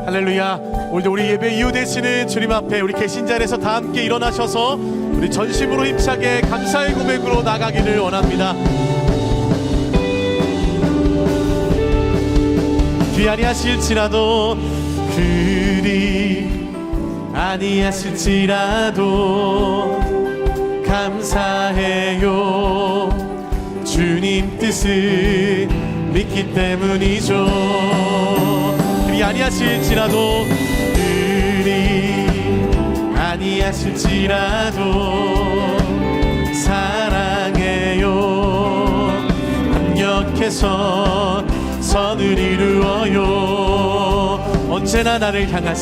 할렐루야. 오늘도 우리 예배 이유 되시는 주님 앞에 우리 계신 자리에서 다 함께 일어나셔서 우리 전심으로 힘차게 감사의 고백으로 나가기를 원합니다. 귀 아니하실지라도 그리 아니하실지라도 감사해요. 주님 뜻을 믿기 때문이죠. 그리 아니하실지라도 그리 아니하실지라도 사랑해요. 합력해서 선을 이루어요. 언제나 나를 향한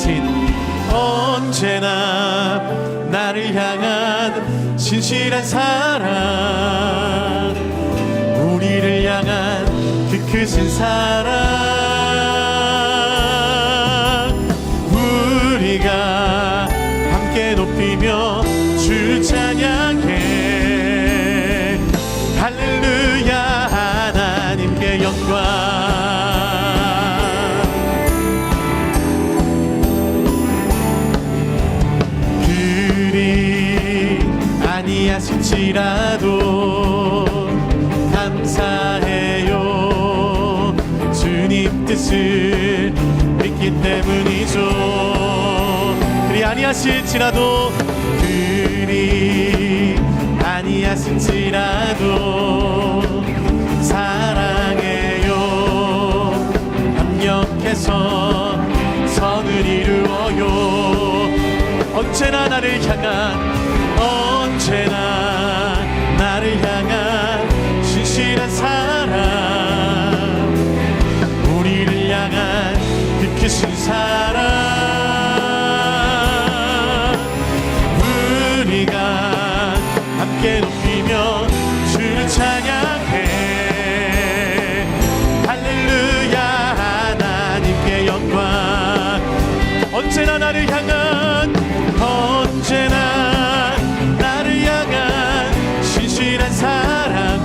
신실한 사랑, 우리를 향한 그 크신 사랑, 우리가 함께 높이며 주를 찬양해. 할렐루야. 하나님께 영광. 아니하실지라도 감사해요. 주님 뜻을 믿기 때문이죠. 그리 아니하실지라도 사랑해요. 합력해서 선을 이루어요. 언제나 나를 향한 신실한 사랑, 우리를 향한 그 크신 사랑, 우리가 함께 높이며 주를 찬양해. 할렐루야. 하나님께 영광. 언제나 나를 향한 사랑,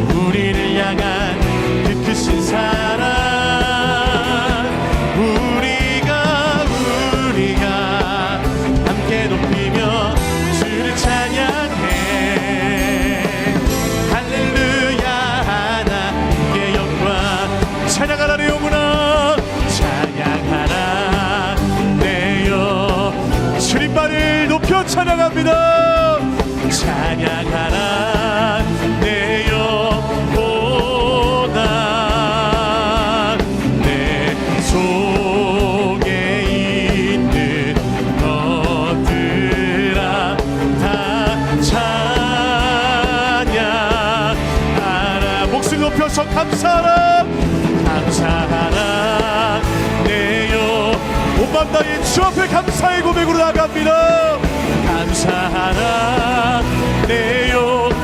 우리를 향한 그 크신 사랑, 우리가 함께 높이며 주를 찬양해. 할렐루야. 하나님께 영광. 찬양하라 내 영혼아, 찬양하라 내 영. 주님만을 높여 찬양합니다. 찬양하라 내 영혼아, 내 속에 있는 것들아 다 찬양하라. 목소리 높여서 감사하라 내 영. 온 맘 다해 주 앞에 감사의 고백으로 나갑니다. 감사하라 내 영혼아,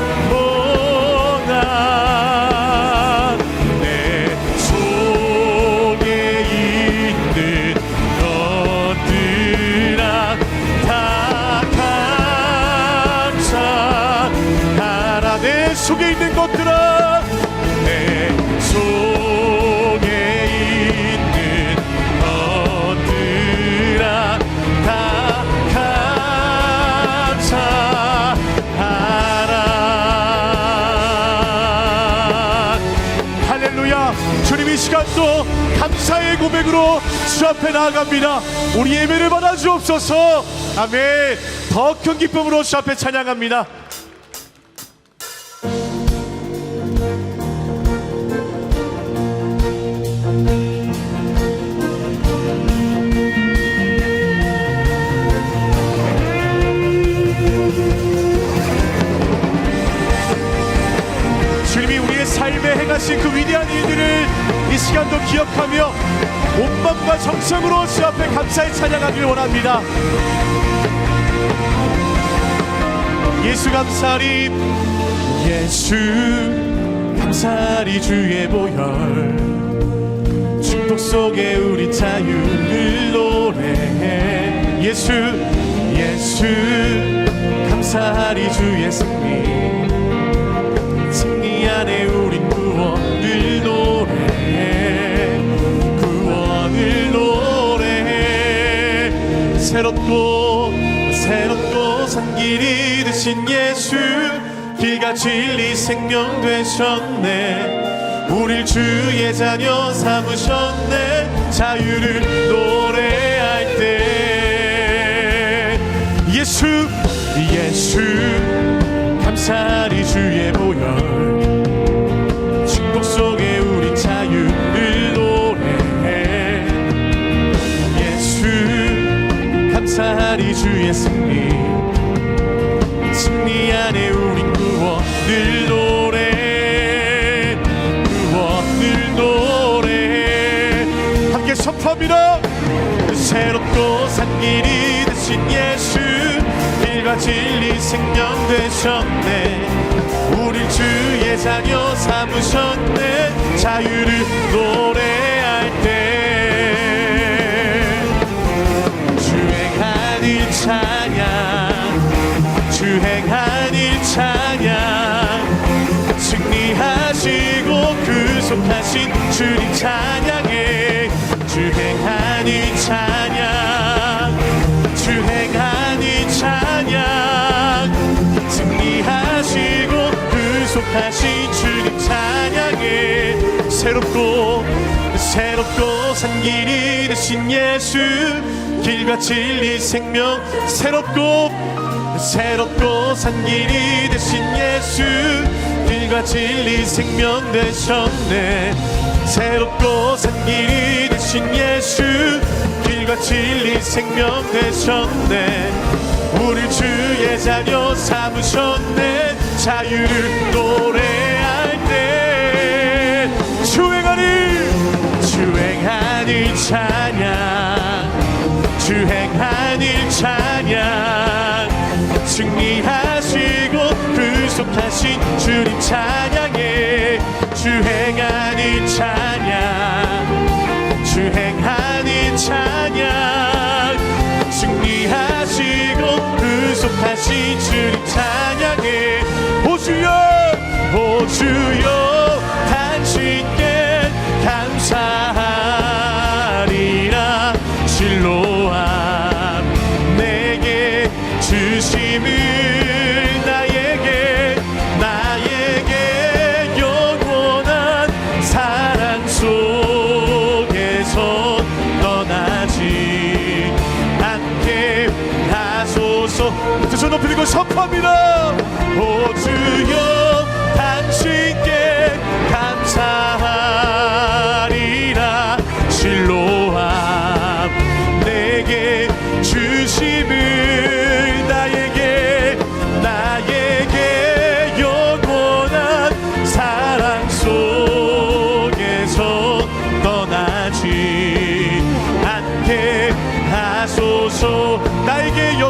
내 속에 있는 것들아 다 감사하라. 내 속에 있는 것들아, 내 속에 있는 것들아 다 할렐루야. 주님 이 시간도 감사의 고백으로 주 앞에 나아갑니다. 우리 예배를 받아 주옵소서. 아멘. 더 큰 기쁨으로 주 앞에 찬양합니다. 주님이 우리의 삶에 행하신 그 위대한 일들을 이 시간도 기억하며 온 마음과 정성으로 주 앞에 감사의 찬양하기를 원합니다. 예수 감사리, 예수 감사리 주의 보혈, 축복 속에 우리 자유를 노래해. 예수 감사리 주의 승리 안에 우린 구원을 노래해. 구원을 새롭고 산 길이 되신 예수, 길과 진리 생명 되셨네. 우릴 주의 자녀 삼으셨네. 자유를 노래할 때 예수 감사리 주의 보혈, 축복 속에 우리 자유를 노래해. 예수 감사리 주의 승리 안에 우린 구원을 노래해. 함께 선포합니다. 새롭고 산 길이 되신 예수, 길과 진리 생명 되셨네. 우릴 주의 자녀 삼으셨네. 자유를 노래할 때 주행하는 찬양, 주행하는 찬양, 승리하시고 구속하신 주님 찬양해. 주행하는 찬양, 주행하는 찬양, 승리하시고 구속하신 주님 찬양해. 새롭고 산 길이 되신 예수, 길과 진리 생명. 새롭고 산 길이 되신 예수, 길과 진리 생명 되셨네. 새롭고 산 길이 되신 예수, 길과 진리 생명 되셨네. 우리 주의 자녀 삼으셨네. 자유를 노래할 때 주행하는 찬양, 주행하는 찬양, 승리하시고 구속하신 주님 찬양해. 주행하는 찬양, 주행하는 찬양, 승리하시고 구속하신 주님 찬양해. 오 주여 당신께 감사하리라. 진로함 내게 주심을, 나에게 영원한 사랑 속에서 떠나지 않게 하소서. 두 손 높이 들고 선포합니다. 오 주여 당신께 감사하리라. 진로함 내게 주심을, 나에게 영원한 사랑 속에서 떠나지 않게 하소서. 나에게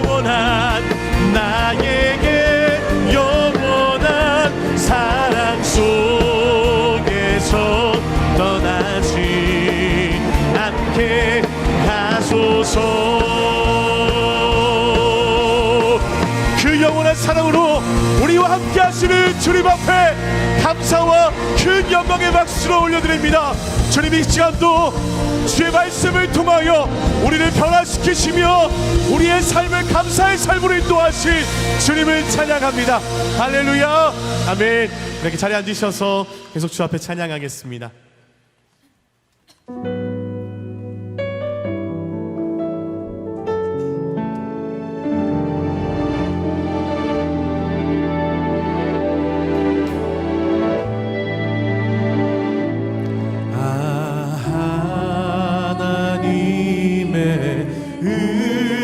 영원한 사랑 속에서 떠나지 않게 하소서. 그 영원한 사랑으로 우리와 함께 하시는 주님 앞에 감사와 큰 영광의 박수로 올려드립니다. 주님, 이 시간도 주의 말씀을 통하여 우리를 변화시키시며 우리의 삶을 감사의 삶으로 인도하신 주님을 찬양합니다. 할렐루야, 아멘. 이렇게 자리에 앉으셔서 계속 주 앞에 찬양하겠습니다.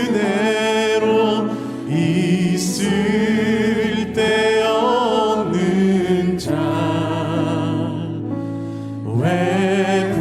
은혜로 있을 때 없는 자, 왜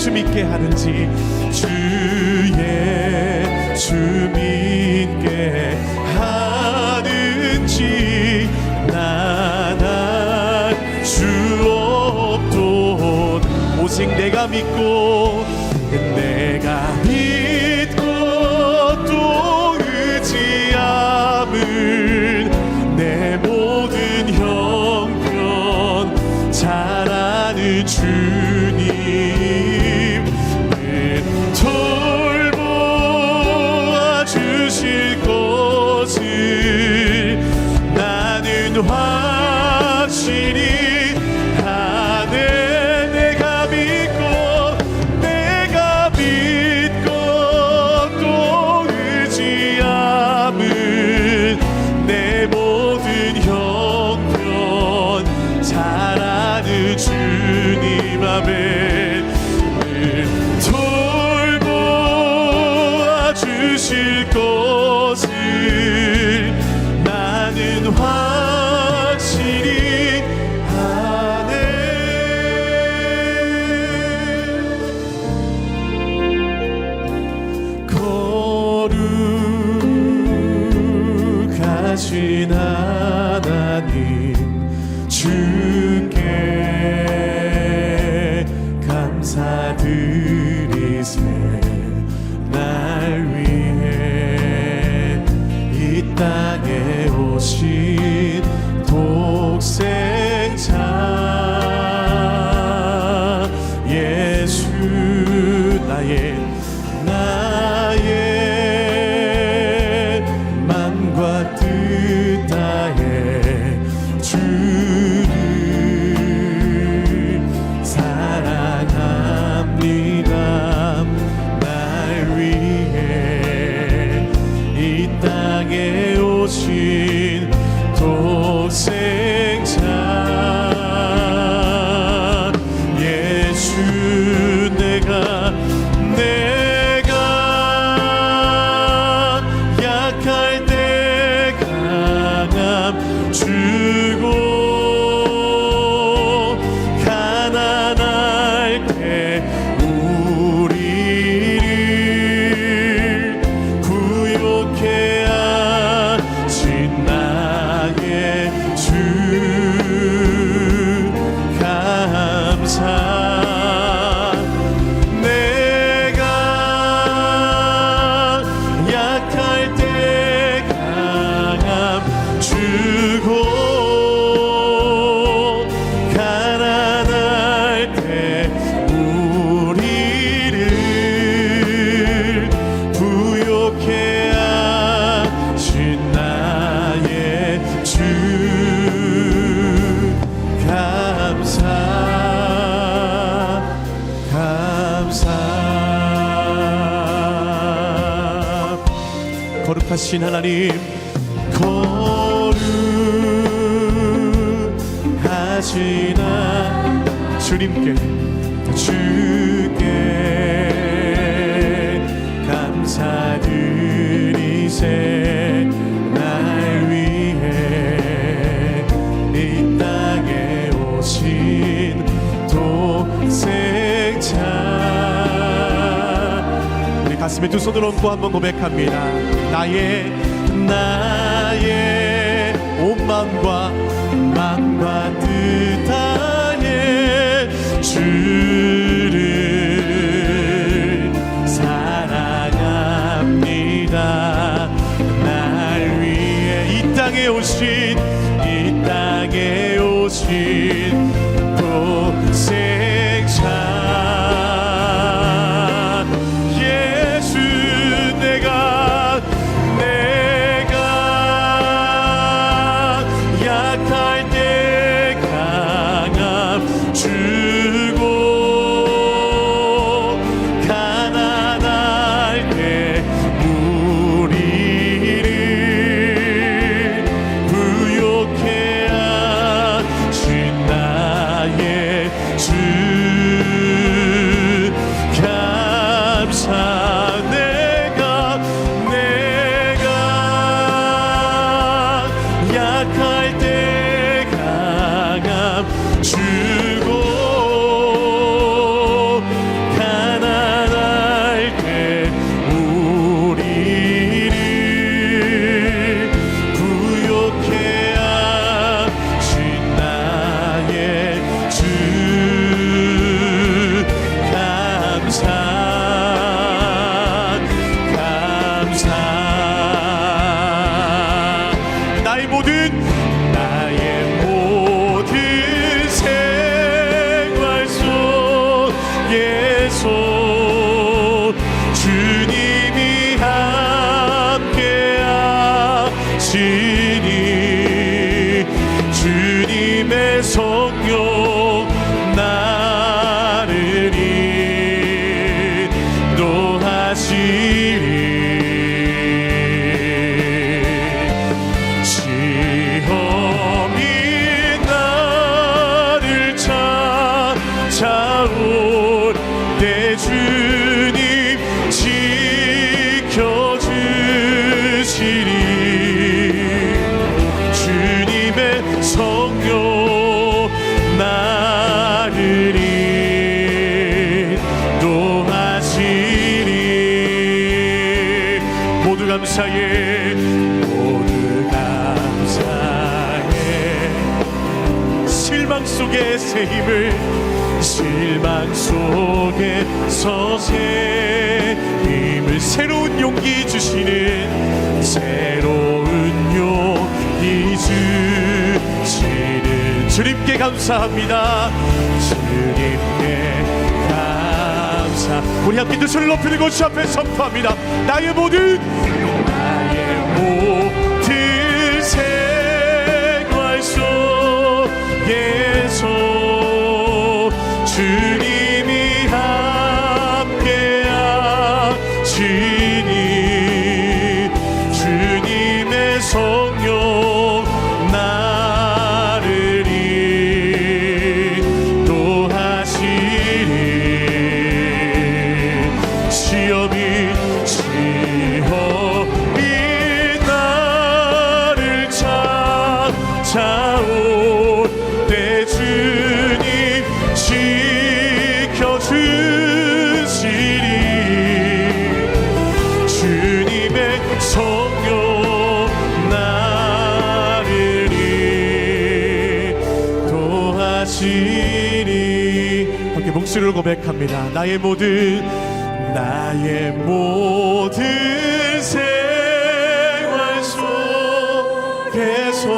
예수 믿게 하는지 예수 믿게 하는지 난 알 수 없던 오직 내가 믿고 또 의지함은 내 모든 형편 잘 아는 주님은 돌보아 주실 것을 나는 확실히 또 의지함은 내 모든 형편 잘 아는 주님 아멘 돌보아 주실 것을 나는 확실히 거룩하신 하나님 주께 감사드리세 날 위해 이 땅에 오신 독생자 예수 나의 맘과 뜻 다해 주를 사랑합니다 날 위해 이 땅에 오신 독생자 예수 내가 약할 때 강함 주고 가난할 때 우리를 구욕해 하신 나의 주 감사 주고 가난할 때 우리를 부욕해 하신 나의 주 감사 거룩하신 하나님 거룩하신 주님께 주께 감사드리세 날 위해 이 땅에 오신 독생자 우리 가슴에 두 손을 얹고 한번 고백합니다 나의 온 맘과 뜻 다해 주를 사랑합니다 날 위해 이 땅에 오신 독생자 예수 내가 약할 때 강함 주고 가난할 때 우리를 부욕해 하신 나 주님의 성령 나를 인도하시니 시험이 나를 찾아올 때 주님 지켜주시니 주님의 성령 나를 인도하시니 모두 감사해 모두 감사해 실망 속에 새 힘을 실망 속에서 새 힘을 새로운 용기 주시는 새로운 용기 주시는 주님께 감사합니다. 주님께 감사. 우리 함께 두 손을 높이 들고 주 앞에 선포합니다. 나의 모든 생활 속에서 주님이 함께하시니 주님의 성령 나를 인도하시니 시험이 나를 찾아올 때 주님 지켜주시니 주님의 성령 나를 인도하시니 함께 목소리로 고백합니다. 나의 모든 생활 속에서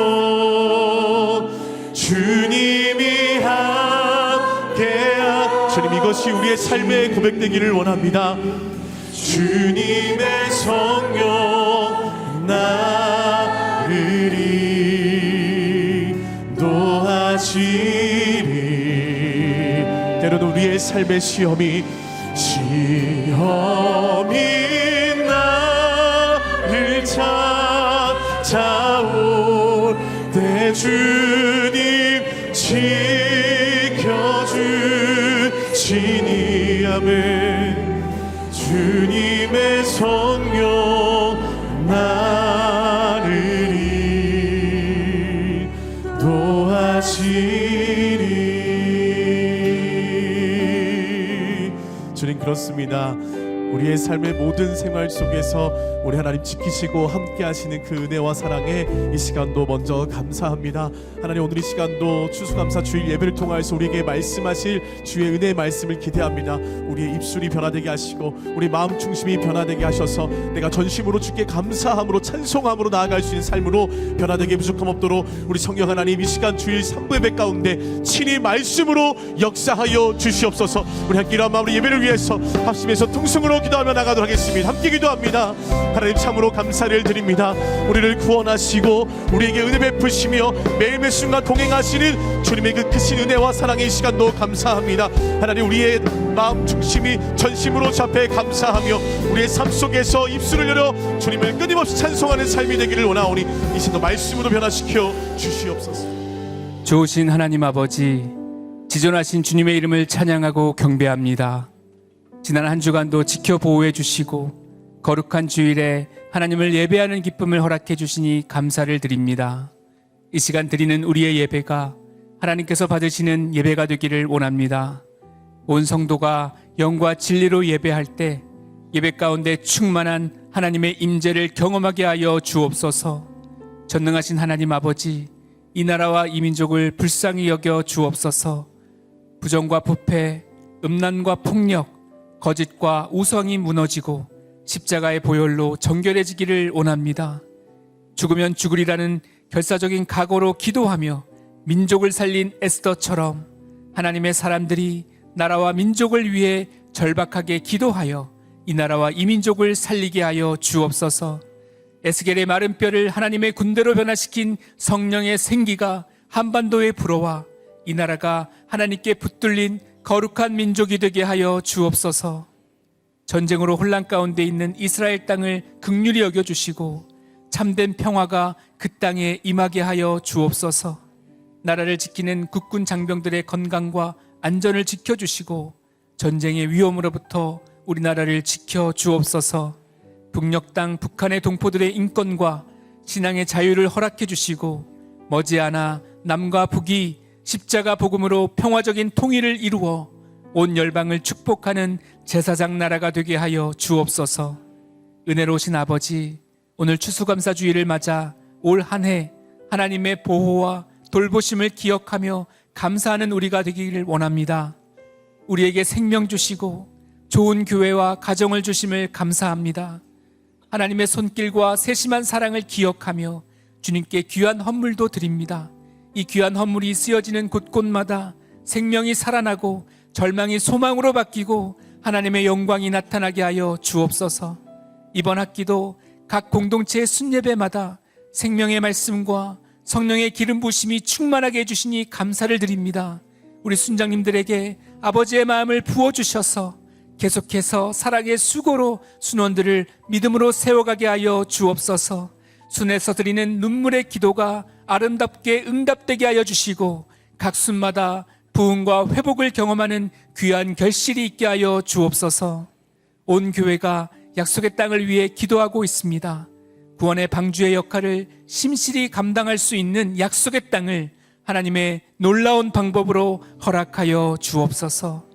주님이 함께하 주님 이것이 우리의 삶의 고백되기를 원합니다. 주님의 성령 나를 인도하시니 때로는 우리의 삶의 시험이 나를 찾아올 때 주님 지켜주시니 아멘 주님의 성령 나를 인도하시니 주님 그렇습니다. 우리의 삶의 모든 생활 속에서 우리 하나님 지키시고 함께 하시는 그 은혜와 사랑에 이 시간도 먼저 감사합니다. 하나님 오늘 이 시간도 추수감사 주일 예배를 통하여서 우리에게 말씀하실 주의 은혜의 말씀을 기대합니다. 우리의 입술이 변화되게 하시고 우리 마음 중심이 변화되게 하셔서 내가 전심으로 주께 감사함으로 찬송함으로 나아갈 수 있는 삶으로 변화되게 부족함 없도록 우리 성령 하나님 이 시간 주일 3부 예배 가운데 친히 말씀으로 역사하여 주시옵소서. 우리 함께 이런 마음으로 예배를 위해서 합심해서 통성으로 기도하며 나가도록 하겠습니다. 함께 기도합니다. 하나님 참으로 감사를 드립니다. 우리를 구원하시고 우리에게 은혜 베푸시며 매일매 순간 동행하시는 주님의 그 크신 은혜와 사랑의 시간도 감사합니다. 하나님 우리의 마음 중심이 전심으로 주 앞에 감사하며 우리의 삶 속에서 입술을 열어 주님을 끊임없이 찬송하는 삶이 되기를 원하오니 이 시간도 말씀으로 변화시켜 주시옵소서. 좋으신 하나님 아버지, 지존하신 주님의 이름을 찬양하고 경배합니다. 지난 한 주간도 지켜 보호해 주시고 거룩한 주일에 하나님을 예배하는 기쁨을 허락해 주시니 감사를 드립니다. 이 시간 드리는 우리의 예배가 하나님께서 받으시는 예배가 되기를 원합니다. 온 성도가 영과 진리로 예배할 때 예배 가운데 충만한 하나님의 임재를 경험하게 하여 주옵소서. 전능하신 하나님 아버지, 이 나라와 이 민족을 불쌍히 여겨 주옵소서. 부정과 부패, 음란과 폭력, 거짓과 우상이 무너지고 십자가의 보혈로 정결해지기를 원합니다. 죽으면 죽으리라는 결사적인 각오로 기도하며 민족을 살린 에스더처럼 하나님의 사람들이 나라와 민족을 위해 절박하게 기도하여 이 나라와 이 민족을 살리게 하여 주옵소서. 에스겔의 마른 뼈를 하나님의 군대로 변화시킨 성령의 생기가 한반도에 불어와 이 나라가 하나님께 붙들린 거룩한 민족이 되게 하여 주옵소서. 전쟁으로 혼란 가운데 있는 이스라엘 땅을 긍휼히 여겨주시고 참된 평화가 그 땅에 임하게 하여 주옵소서. 나라를 지키는 국군 장병들의 건강과 안전을 지켜주시고 전쟁의 위험으로부터 우리나라를 지켜 주옵소서. 북녘 땅 북한의 동포들의 인권과 신앙의 자유를 허락해 주시고 머지않아 남과 북이 십자가 복음으로 평화적인 통일을 이루어 온 열방을 축복하는 제사장 나라가 되게 하여 주옵소서. 은혜로우신 아버지, 오늘 추수감사주의를 맞아 올 한 해 하나님의 보호와 돌보심을 기억하며 감사하는 우리가 되기를 원합니다. 우리에게 생명 주시고 좋은 교회와 가정을 주심을 감사합니다. 하나님의 손길과 세심한 사랑을 기억하며 주님께 귀한 헌물도 드립니다. 이 귀한 헌물이 쓰여지는 곳곳마다 생명이 살아나고 절망이 소망으로 바뀌고 하나님의 영광이 나타나게 하여 주옵소서. 이번 학기도 각 공동체의 순예배마다 생명의 말씀과 성령의 기름 부으심이 충만하게 해주시니 감사를 드립니다. 우리 순장님들에게 아버지의 마음을 부어주셔서 계속해서 사랑의 수고로 순원들을 믿음으로 세워가게 하여 주옵소서. 순에서 드리는 눈물의 기도가 아름답게 응답되게 하여 주시고 각 순마다 부흥과 회복을 경험하는 귀한 결실이 있게 하여 주옵소서. 온 교회가 약속의 땅을 위해 기도하고 있습니다. 구원의 방주의 역할을 심실히 감당할 수 있는 약속의 땅을 하나님의 놀라운 방법으로 허락하여 주옵소서.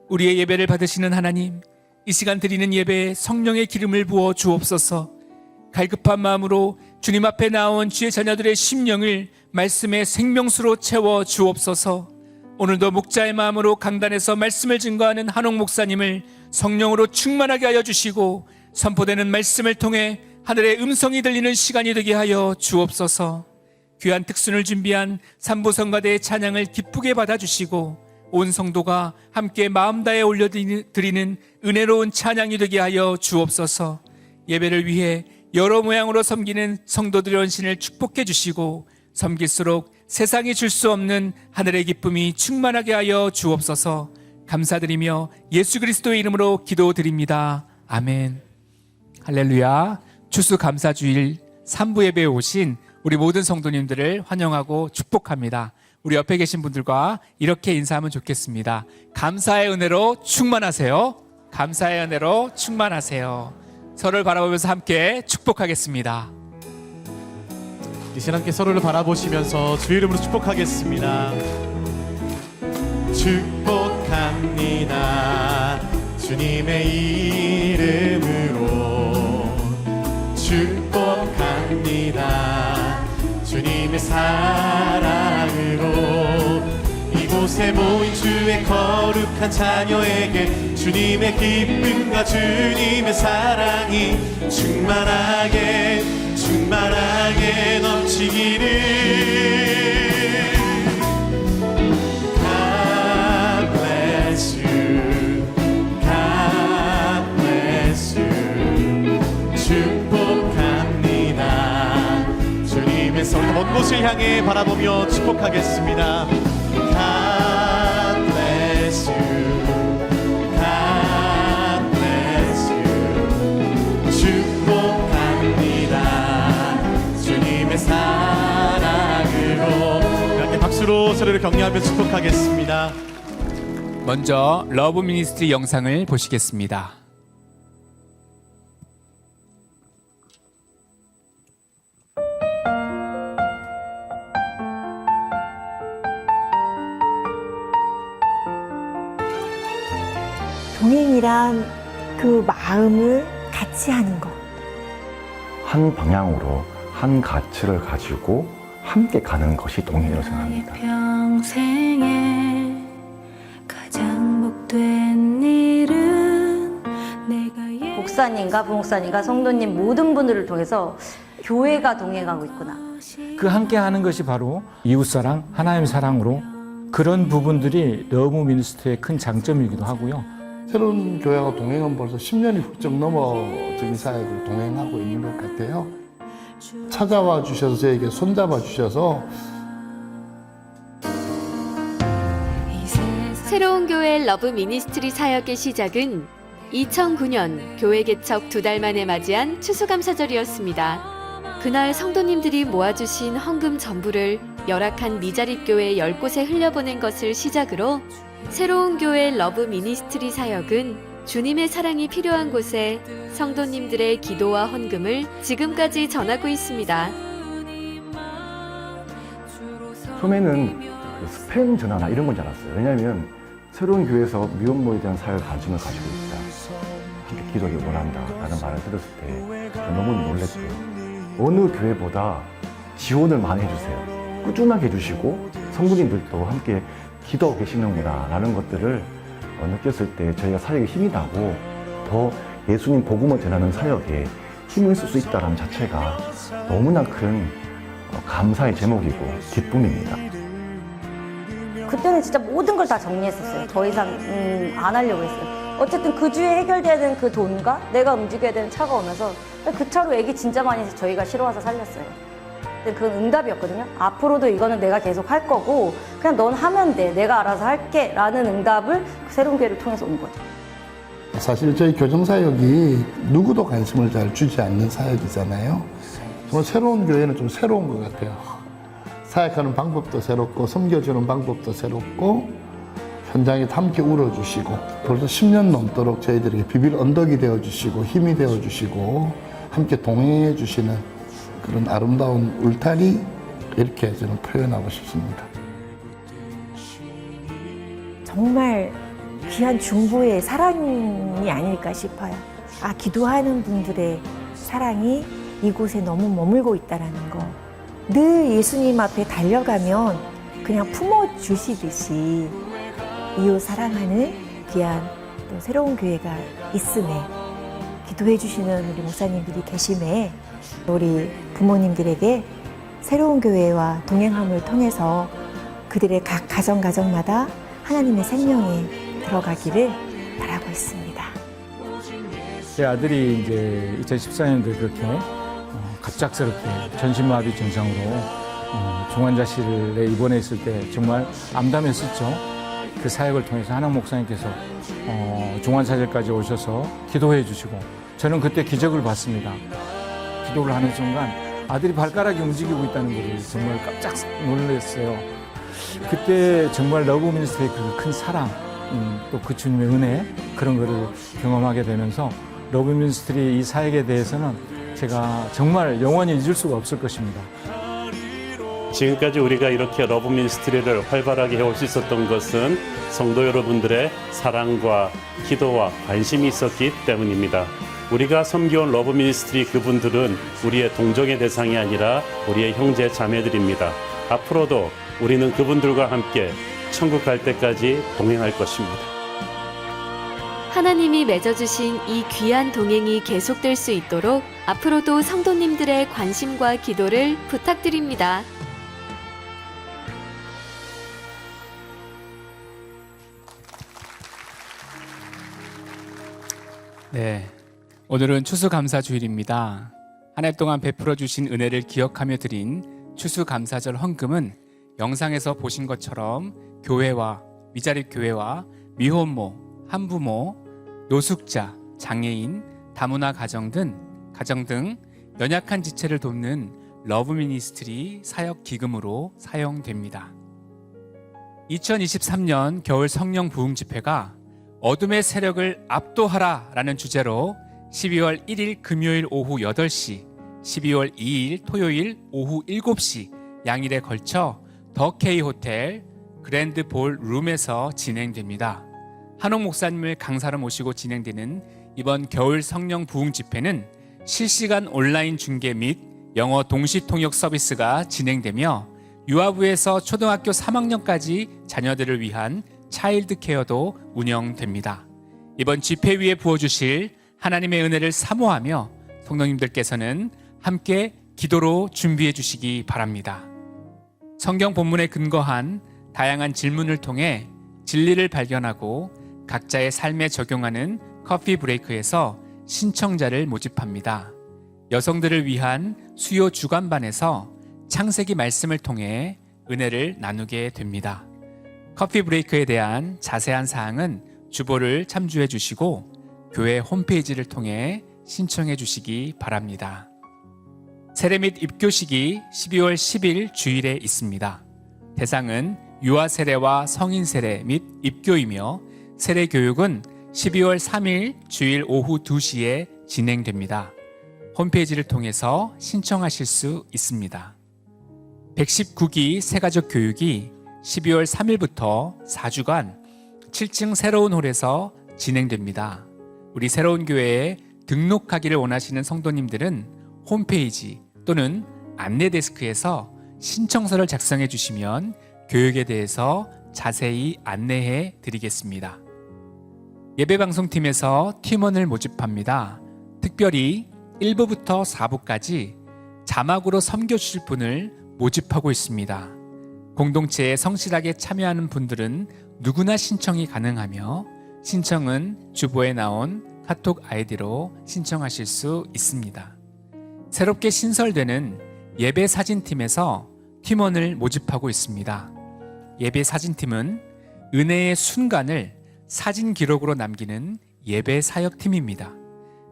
우리의 예배를 받으시는 하나님, 이 시간 드리는 예배에 성령의 기름을 부어 주옵소서. 갈급한 마음으로 주님 앞에 나온 주의 자녀들의 심령을 말씀의 생명수로 채워 주옵소서. 오늘도 목자의 마음으로 강단에서 말씀을 증거하는 한옥 목사님을 성령으로 충만하게 하여 주시고 선포되는 말씀을 통해 하늘의 음성이 들리는 시간이 되게 하여 주옵소서. 귀한 특순을 준비한 삼부성가대의 찬양을 기쁘게 받아주시고 온 성도가 함께 마음 다해 올려드리는 은혜로운 찬양이 되게 하여 주옵소서. 예배를 위해 여러 모양으로 섬기는 성도들의 헌신을 축복해 주시고 섬길수록 세상이 줄 수 없는 하늘의 기쁨이 충만하게 하여 주옵소서. 감사드리며 예수 그리스도의 이름으로 기도드립니다. 아멘. 할렐루야. 추수감사주일 3부 예배에 오신 우리 모든 성도님들을 환영하고 축복합니다. 우리 옆에 계신 분들과 이렇게 인사하면 좋겠습니다. 감사의 은혜로 충만하세요. 감사의 은혜로 충만하세요. 서로를 바라보면서 함께 축복하겠습니다. 이 시간 함께 서로를 바라보시면서 주의 이름으로 축복하겠습니다. 축복합니다. 주님의 이름으로 축복합니다. 주님의 사랑으로 이곳에 모인 주의 거룩한 자녀에게 주님의 기쁨과 주님의 사랑이 충만하게 넘치기를. God bless you, God bless you. 축복합니다. 주님의 손 먼 곳을 향해 바라보며 축복하겠습니다. God bless you, God bless you. 축복합니다. 주님의 사랑으로. 이렇게 박수로 서로를 격려하며 축복하겠습니다. 먼저 러브 미니스트리 영상을 보시겠습니다. 동행이란 그 마음을 같이 하는 것. 한 방향으로 한 가치를 가지고 함께 가는 것이 동행이라고 생각합니다. 평생에 가장 복된 일은 내가 목사님과 부목사님과 성도님 모든 분들을 통해서 교회가 동행하고 있구나. 그 함께 하는 것이 바로 이웃사랑, 하나님 사랑으로 그런 부분들이 러브 미니스트의 큰 장점이기도 하고요. 새로운 교회와 동행은 벌써 10년이 훌쩍 넘어 지금 이 사역을 동행하고 있는 것 같아요. 찾아와 주셔서 저에게 손잡아 주셔서 새로운 교회 러브 미니스트리 사역의 시작은 2009년 교회 개척 2달 만에 맞이한 추수감사절이었습니다. 그날 성도님들이 모아주신 헌금 전부를 열악한 미자립교회 10곳에 흘려보낸 것을 시작으로 새로운 교회 러브 미니스트리 사역은 주님의 사랑이 필요한 곳에 성도님들의 기도와 헌금을 지금까지 전하고 있습니다. 처음에는 그 스팸 전화나 이런 건 줄 알았어요. 왜냐하면 새로운 교회에서 미혼모에 대한 사회적 관심을 가지고 있다. 함께 기도하기 원한다. 라는 말을 들었을 때 너무 놀랐고요. 어느 교회보다 지원을 많이 해주세요. 꾸준하게 해주시고 성도님들도 함께 기도하고 계시는구나 라는 것들을 느꼈을 때 저희가 사역에 힘이 나고 더 예수님 복음을 전하는 사역에 힘을 쓸 수 있다는 자체가 너무나 큰 감사의 제목이고 기쁨입니다. 그때는 진짜 모든 걸 다 정리했었어요. 더 이상 안 하려고 했어요. 어쨌든 그 주에 해결돼야 되는 그 돈과 내가 움직여야 되는 차가 오면서 그 차로 애기 진짜 많이 저희가 실어와서 살렸어요. 근데 그건 응답이었거든요. 앞으로도 이거는 내가 계속 할 거고 그냥 넌 하면 돼. 내가 알아서 할게. 라는 응답을 새로운 교회를 통해서 온 거죠. 사실 저희 교정사역이 누구도 관심을 잘 주지 않는 사역이잖아요. 정말 새로운 교회는 좀 새로운 것 같아요. 사역하는 방법도 새롭고 섬겨주는 방법도 새롭고 현장에 함께 울어주시고 벌써 10년 넘도록 저희들에게 비빌 언덕이 되어주시고 힘이 되어주시고 함께 동행해 주시는 그런 아름다운 울타리 이렇게 저는 표현하고 싶습니다. 정말 귀한 중보의 사랑이 아닐까 싶어요. 아, 기도하는 분들의 사랑이 이곳에 너무 머물고 있다는 거. 늘 예수님 앞에 달려가면 그냥 품어주시듯이 이웃 사랑하는 귀한 또 새로운 교회가 있음에 기도해 주시는 우리 목사님들이 계심에 우리 부모님들에게 새로운 교회와 동행함을 통해서 그들의 각 가정마다 하나님의 생명에 들어가기를 바라고 있습니다. 제 아들이 이제 2014년도에 그렇게 갑작스럽게 전신마비 증상으로 중환자실에 입원해 있을 때 정말 암담했었죠. 그 사역을 통해서 한학 목사님께서 중환자실까지 오셔서 기도해 주시고 저는 그때 기적을 봤습니다. 기도를 하는 순간 아들이 발가락이 움직이고 있다는 것을 정말 깜짝 놀랐어요. 그때 정말 러브 미니스트리의 그 큰 사랑, 또 그 주님의 은혜 그런 거를 경험하게 되면서 러브 미니스트리 이 사역에 대해서는 제가 정말 영원히 잊을 수가 없을 것입니다. 지금까지 우리가 이렇게 러브 미니스트리를 활발하게 해올 수 있었던 것은 성도 여러분들의 사랑과 기도와 관심이 있었기 때문입니다. 우리가 섬겨온 러브 미니스트리 그분들은 우리의 동정의 대상이 아니라 우리의 형제 자매들입니다. 앞으로도 우리는 그분들과 함께 천국 갈 때까지 동행할 것입니다. 하나님이 맺어주신 이 귀한 동행이 계속될 수 있도록 앞으로도 성도님들의 관심과 기도를 부탁드립니다. 네, 오늘은 추수감사주일입니다. 한 해 동안 베풀어 주신 은혜를 기억하며 드린 추수감사절 헌금은 영상에서 보신 것처럼 교회와 미자립 교회와 미혼모, 한부모, 노숙자, 장애인, 다문화 가정 등 연약한 지체를 돕는 러브 미니스트리 사역 기금으로 사용됩니다. 2023년 겨울 성령 부흥 집회가 어둠의 세력을 압도하라 라는 주제로 12월 1일 금요일 오후 8시, 12월 2일 토요일 오후 7시 양일에 걸쳐 더 K 호텔 그랜드 볼 룸에서 진행됩니다. 한옥 목사님을 강사로 모시고 진행되는 이번 겨울 성령 부흥 집회는 실시간 온라인 중계 및 영어 동시 통역 서비스가 진행되며 유아부에서 초등학교 3학년까지 자녀들을 위한 차일드 케어도 운영됩니다. 이번 집회 위에 부어주실 하나님의 은혜를 사모하며 성도님들께서는 함께 기도로 준비해 주시기 바랍니다. 성경 본문에 근거한 다양한 질문을 통해 진리를 발견하고 각자의 삶에 적용하는 커피 브레이크에서 신청자를 모집합니다. 여성들을 위한 수요 주간반에서 창세기 말씀을 통해 은혜를 나누게 됩니다. 커피 브레이크에 대한 자세한 사항은 주보를 참조해 주시고 교회 홈페이지를 통해 신청해 주시기 바랍니다. 세례 및 입교식이 12월 10일 주일에 있습니다. 대상은 유아 세례와 성인 세례 및 입교이며 세례 교육은 12월 3일 주일 오후 2시에 진행됩니다. 홈페이지를 통해서 신청하실 수 있습니다. 119기 새가족 교육이 12월 3일부터 4주간 7층 새로운 홀에서 진행됩니다. 우리 새로운 교회에 등록하기를 원하시는 성도님들은 홈페이지 또는 안내 데스크에서 신청서를 작성해 주시면 교육에 대해서 자세히 안내해 드리겠습니다. 예배방송팀에서 팀원을 모집합니다. 특별히 1부부터 4부까지 자막으로 섬겨주실 분을 모집하고 있습니다. 공동체에 성실하게 참여하는 분들은 누구나 신청이 가능하며 신청은 주보에 나온 카톡 아이디로 신청하실 수 있습니다. 새롭게 신설되는 예배 사진팀에서 팀원을 모집하고 있습니다. 예배 사진팀은 은혜의 순간을 사진 기록으로 남기는 예배 사역팀입니다.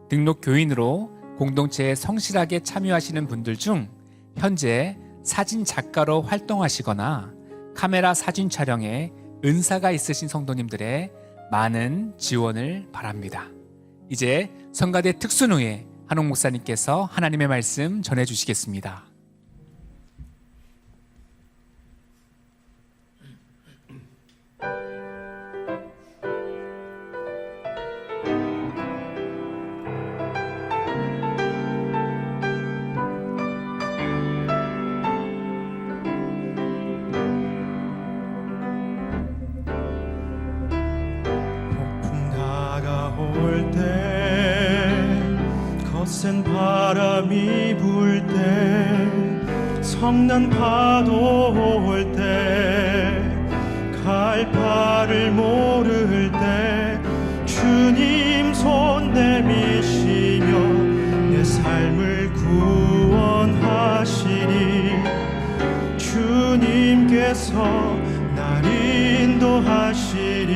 등록 교인으로 공동체에 성실하게 참여하시는 분들 중 현재 사진 작가로 활동하시거나 카메라 사진 촬영에 은사가 있으신 성도님들의 많은 지원을 바랍니다. 이제 성가대 특순후에 한옥 목사님께서 하나님의 말씀 전해주시겠습니다. 다가올 때 거센 바람이 불 때 성난 파도 올 때 갈 바를 모를 때 주님 손 내미시며 내 삶을 구원하시니 주님께서 날 인도하시리.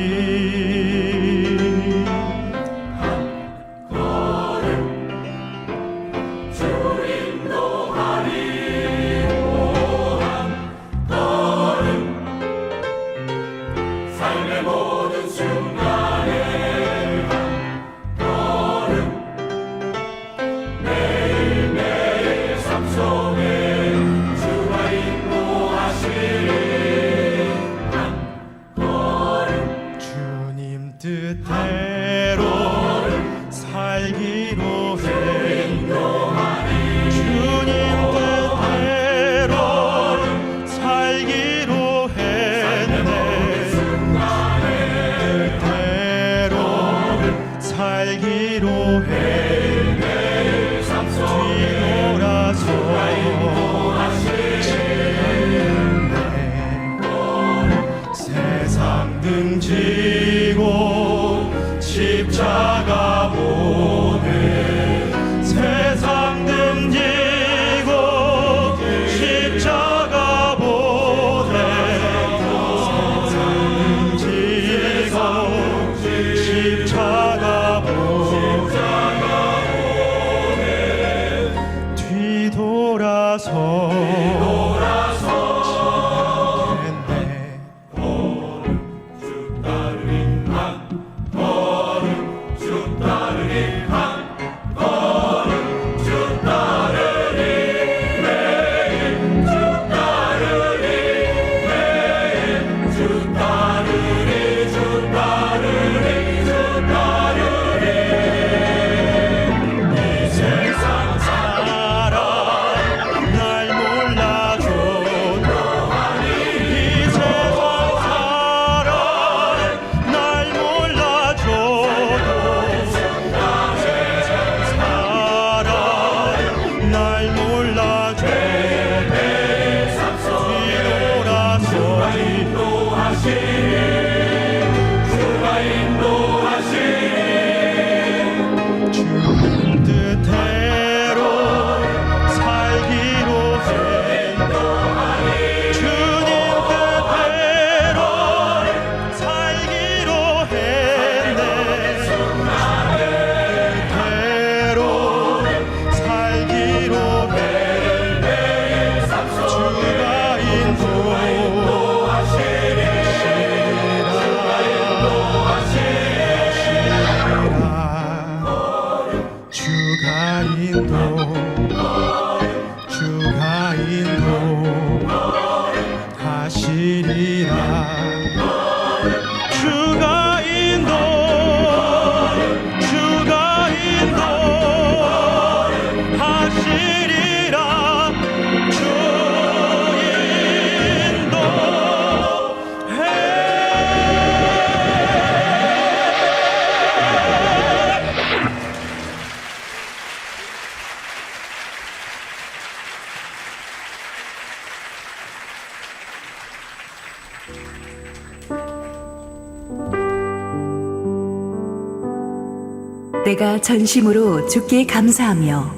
내가 전심으로 주께 감사하며.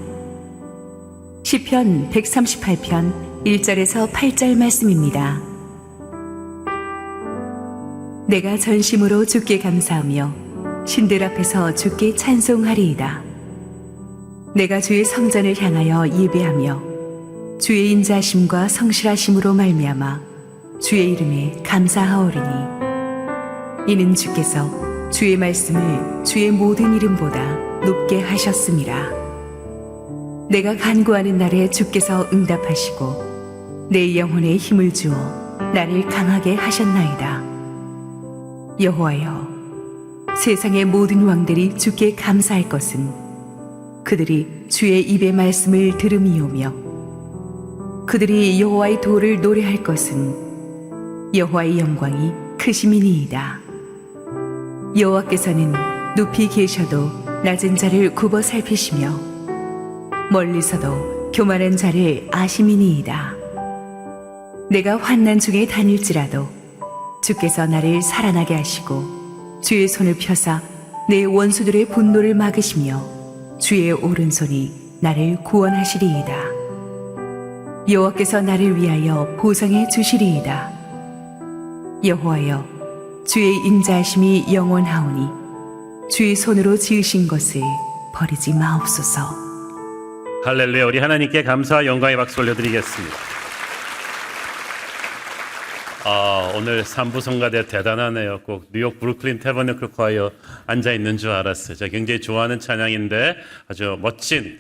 시편 138편 1절에서 8절 말씀입니다. 내가 전심으로 주께 감사하며 신들 앞에서 주께 찬송하리이다. 내가 주의 성전을 향하여 예배하며 주의 인자하심과 성실하심으로 말미암아 주의 이름에 감사하오리니 이는 주께서 주의 말씀을 주의 모든 이름보다 높게 하셨음이라. 내가 간구하는 날에 주께서 응답하시고 내 영혼에 힘을 주어 나를 강하게 하셨나이다. 여호와여, 세상의 모든 왕들이 주께 감사할 것은 그들이 주의 입의 말씀을 들음이오며 그들이 여호와의 도를 노래할 것은 여호와의 영광이 크심이니이다. 여호와께서는 높이 계셔도 낮은 자를 굽어 살피시며 멀리서도 교만한 자를 아심이니이다. 내가 환난 중에 다닐지라도 주께서 나를 살아나게 하시고 주의 손을 펴사 내 원수들의 분노를 막으시며 주의 오른손이 나를 구원하시리이다. 여호와께서 나를 위하여 보상해 주시리이다. 여호와여, 주의 인자하심이 영원하오니 주의 손으로 지으신 것을 버리지 마옵소서. 할렐루야. 우리 하나님께 감사와 영광의 박수 올려드리겠습니다. 오늘 3부 성가대 대단하네요. 꼭 뉴욕 브루클린 태버너클 콰이어 앉아있는 줄 알았어요. 제가 굉장히 좋아하는 찬양인데 아주 멋진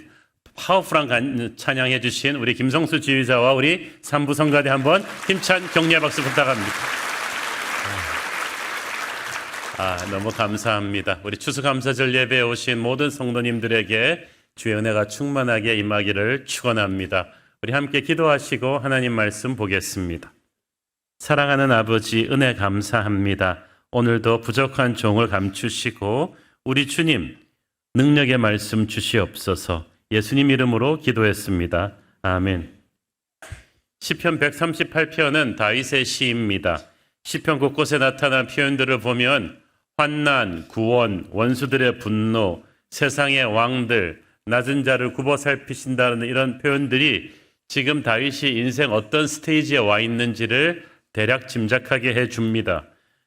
파워풀한 찬양해 주신 우리 김성수 지휘자와 우리 3부 성가대 한번 힘찬 격려의 박수 부탁합니다. 너무 감사합니다. 우리 추수감사절 예배에 오신 모든 성도님들에게 주의 은혜가 충만하게 임하기를 축원합니다. 우리 함께 기도하시고 하나님 말씀 보겠습니다. 사랑하는 아버지, 은혜 감사합니다. 오늘도 부족한 종을 감추시고 우리 주님 능력의 말씀 주시옵소서. 예수님 이름으로 기도했습니다. 아멘. 시편 138편은 다윗의 시입니다. 시편 곳곳에 나타난 표현들을 보면 환난, 구원, 원수들의 분노, 세상의 왕들, 낮은 자를 굽어 살피신다는 이런 표현들이 지금 다윗이 인생 어떤 스테이지에 와 있는지를 대략 짐작하게 해줍니다.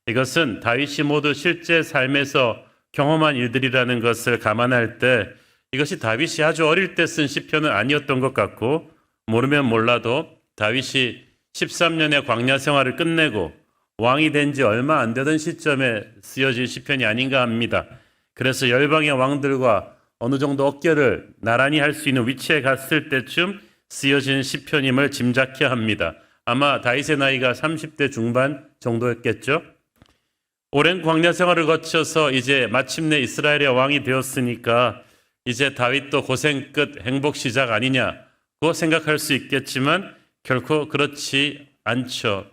이것은 다윗이 모두 실제 삶에서 경험한 일들이라는 것을 감안할 때 이것이 다윗이 아주 어릴 때 쓴 시편은 아니었던 것 같고, 모르면 몰라도 다윗이 13년의 광야 생활을 끝내고 왕이 된 지 얼마 안 되던 시점에 쓰여진 시편이 아닌가 합니다. 그래서 열방의 왕들과 어느 정도 어깨를 나란히 할 수 있는 위치에 갔을 때쯤 쓰여진 시편임을 짐작해야 합니다. 아마 다윗의 나이가 30대 중반 정도였겠죠. 오랜 광야 생활을 거쳐서 이제 마침내 이스라엘의 왕이 되었으니까 이제 다윗도 고생 끝 행복 시작 아니냐고 생각할 수 있겠지만 결코 그렇지 않죠.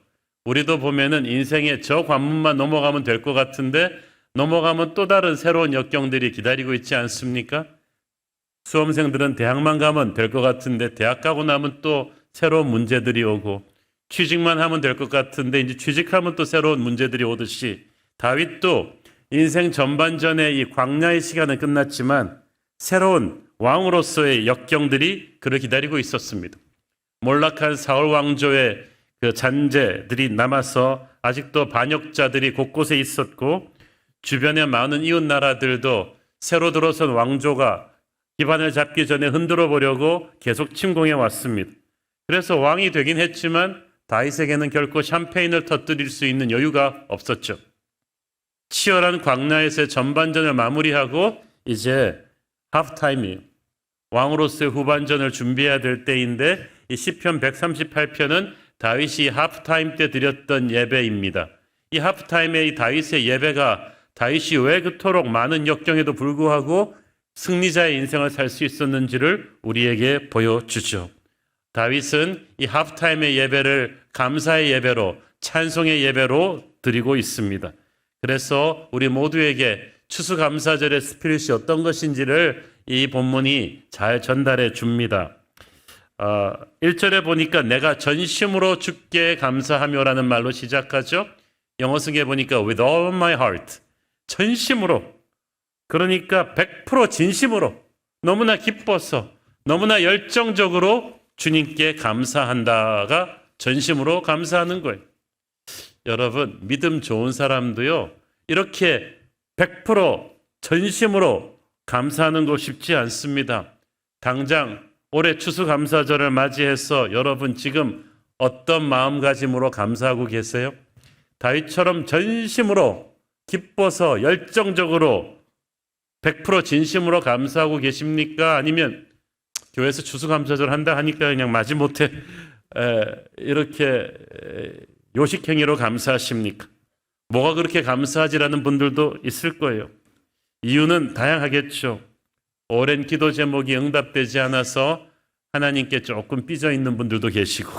우리도 보면은 인생의 저 관문만 넘어가면 될 것 같은데 넘어가면 또 다른 새로운 역경들이 기다리고 있지 않습니까? 수험생들은 대학만 가면 될 것 같은데 대학 가고 나면 또 새로운 문제들이 오고, 취직만 하면 될 것 같은데 이제 취직하면 또 새로운 문제들이 오듯이 다윗도 인생 전반전의 이 광야의 시간은 끝났지만 새로운 왕으로서의 역경들이 그를 기다리고 있었습니다. 몰락한 사울 왕조의 그 잔재들이 남아서 아직도 반역자들이 곳곳에 있었고, 주변의 많은 이웃 나라들도 새로 들어선 왕조가 기반을 잡기 전에 흔들어 보려고 계속 침공해 왔습니다. 그래서 왕이 되긴 했지만 다윗에게는 결코 샴페인을 터뜨릴 수 있는 여유가 없었죠. 치열한 광야에서의 전반전을 마무리하고 이제 하프타임이 왕으로서의 후반전을 준비해야 될 때인데, 이 시편 138편은 다윗이 하프타임 때 드렸던 예배입니다. 이 하프타임의 이 다윗의 예배가 다윗이 왜 그토록 많은 역경에도 불구하고 승리자의 인생을 살 수 있었는지를 우리에게 보여주죠. 다윗은 이 하프타임의 예배를 감사의 예배로, 찬송의 예배로 드리고 있습니다. 그래서 우리 모두에게 추수감사절의 스피릿이 어떤 것인지를 이 본문이 잘 전달해 줍니다. 1절에 보니까 내가 전심으로 주께 감사하며라는 말로 시작하죠. 영어 성경에 보니까 with all my heart, 전심으로, 그러니까 100% 진심으로 너무나 기뻐서 너무나 열정적으로 주님께 감사한다가 전심으로 감사하는 거예요. 여러분, 믿음 좋은 사람도요, 이렇게 100% 전심으로 감사하는 거 쉽지 않습니다. 당장 올해 추수감사절을 맞이해서 여러분 지금 어떤 마음가짐으로 감사하고 계세요? 다윗처럼 전심으로 기뻐서 열정적으로 100% 진심으로 감사하고 계십니까? 아니면 교회에서 추수감사절 한다 하니까 그냥 마지못해 이렇게 요식행위로 감사하십니까? 뭐가 그렇게 감사하지라는 분들도 있을 거예요. 이유는 다양하겠죠. 오랜 기도 제목이 응답되지 않아서 하나님께 조금 삐져 있는 분들도 계시고,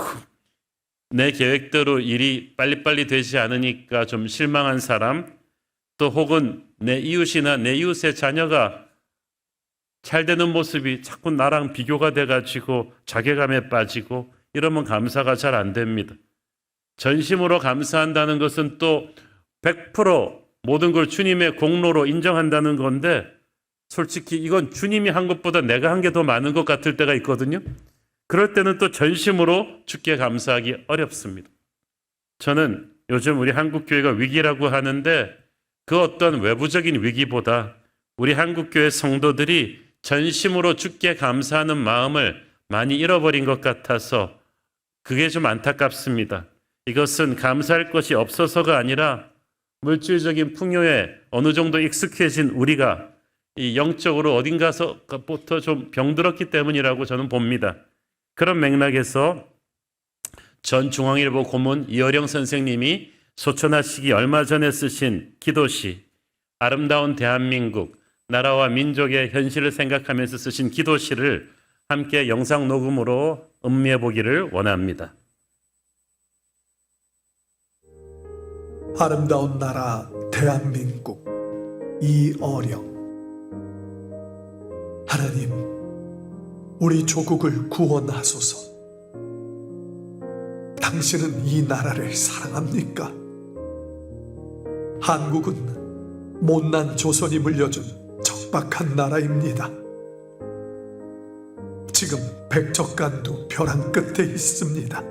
내 계획대로 일이 빨리빨리 되지 않으니까 좀 실망한 사람, 또 혹은 내 이웃이나 내 이웃의 자녀가 잘 되는 모습이 자꾸 나랑 비교가 돼가지고 자괴감에 빠지고 이러면 감사가 잘 안 됩니다. 전심으로 감사한다는 것은 또 100% 모든 걸 주님의 공로로 인정한다는 건데, 솔직히 이건 주님이 한 것보다 내가 한 게 더 많은 것 같을 때가 있거든요. 그럴 때는 또 전심으로 주께 감사하기 어렵습니다. 저는 요즘 우리 한국교회가 위기라고 하는데, 그 어떤 외부적인 위기보다 우리 한국교회 성도들이 전심으로 주께 감사하는 마음을 많이 잃어버린 것 같아서 그게 좀 안타깝습니다. 이것은 감사할 것이 없어서가 아니라 물질적인 풍요에 어느 정도 익숙해진 우리가 이 영적으로 어딘가서부터 좀 병들었기 때문이라고 저는 봅니다. 그런 맥락에서 전 중앙일보 고문 이어령 선생님이 소천하시기 얼마 전에 쓰신 기도시, 아름다운 대한민국, 나라와 민족의 현실을 생각하면서 쓰신 기도시를 함께 영상 녹음으로 음미해 보기를 원합니다. 아름다운 나라 대한민국, 이어령. 하나님, 우리 조국을 구원하소서. 당신은 이 나라를 사랑합니까? 한국은 못난 조선이 물려준 적박한 나라입니다. 지금 백척간도 벼랑 끝에 있습니다.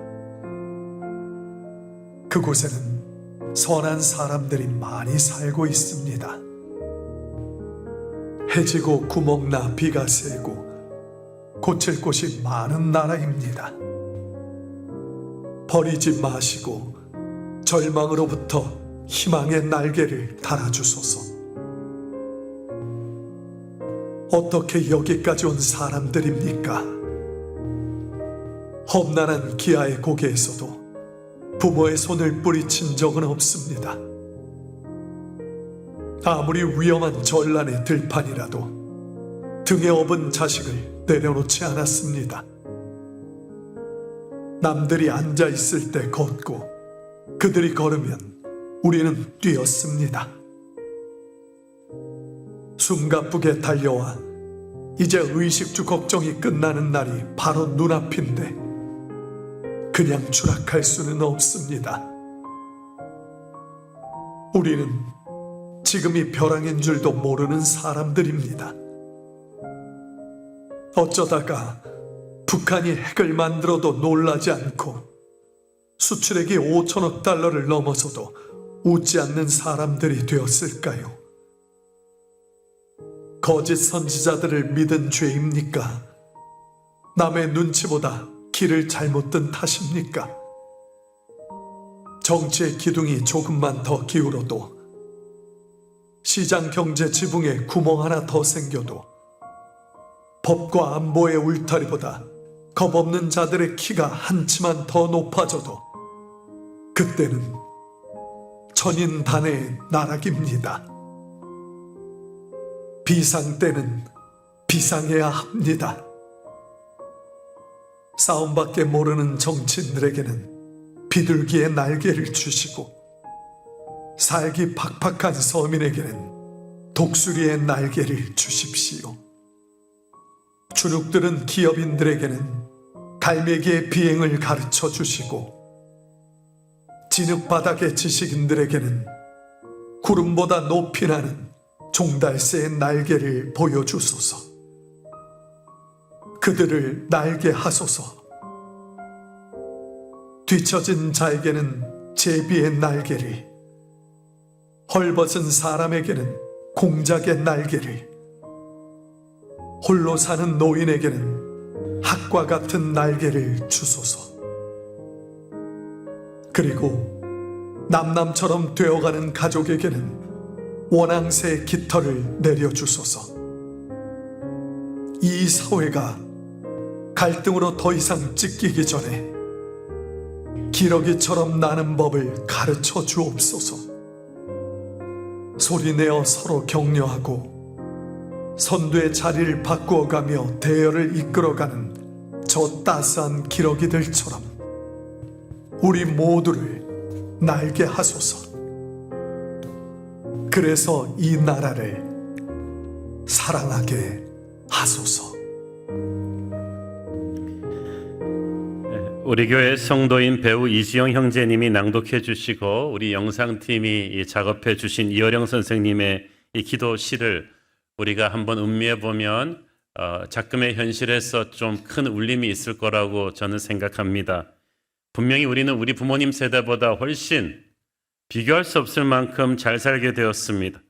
그곳에는 선한 사람들이 많이 살고 있습니다. 해지고 구멍나 비가 새고 고칠 곳이 많은 나라입니다. 버리지 마시고 절망으로부터 희망의 날개를 달아주소서. 어떻게 여기까지 온 사람들입니까? 험난한 기아의 고개에서도 부모의 손을 뿌리친 적은 없습니다. 아무리 위험한 전란의 들판이라도 등에 업은 자식을 내려놓지 않았습니다. 남들이 앉아있을 때 걷고 그들이 걸으면 우리는 뛰었습니다. 숨가쁘게 달려와 이제 의식주 걱정이 끝나는 날이 바로 눈앞인데 그냥 추락할 수는 없습니다. 우리는 지금이 벼랑인 줄도 모르는 사람들입니다. 어쩌다가 북한이 핵을 만들어도 놀라지 않고 수출액이 5천억 달러를 넘어서도 웃지 않는 사람들이 되었을까요? 거짓 선지자들을 믿은 죄입니까? 남의 눈치보다 길을 잘못 든 탓입니까? 정치의 기둥이 조금만 더 기울어도, 시장 경제 지붕에 구멍 하나 더 생겨도, 법과 안보의 울타리보다 겁없는 자들의 키가 한치만 더 높아져도 그때는 천인단의 나락입니다. 비상 때는 비상해야 합니다. 싸움밖에 모르는 정치인들에게는 비둘기의 날개를 주시고, 살기 팍팍한 서민에게는 독수리의 날개를 주십시오. 주눅들은 기업인들에게는 갈매기의 비행을 가르쳐 주시고, 진흙바닥의 지식인들에게는 구름보다 높이 나는 종달새의 날개를 보여주소서. 그들을 날게 하소서. 뒤처진 자에게는 제비의 날개를, 헐벗은 사람에게는 공작의 날개를, 홀로 사는 노인에게는 학과 같은 날개를 주소서. 그리고 남남처럼 되어가는 가족에게는 원앙새 깃털을 내려주소서. 이 사회가 갈등으로 더 이상 찢기기 전에 기러기처럼 나는 법을 가르쳐 주옵소서. 소리내어 서로 격려하고 선두의 자리를 바꾸어가며 대열을 이끌어가는 저 따스한 기러기들처럼 우리 모두를 날게 하소서. 그래서 이 나라를 사랑하게 하소서. 우리 교회 성도인 배우 이지영 형제님이 낭독해 주시고 우리 영상팀이 작업해 주신 이어령 선생님의 이 기도시를 우리가 한번 음미해 보면 작금의 현실에서 좀 큰 울림이 있을 거라고 저는 생각합니다. 분명히 우리는 우리 부모님 세대보다 훨씬 비교할 수 없을 만큼 잘 살게 되었습니다.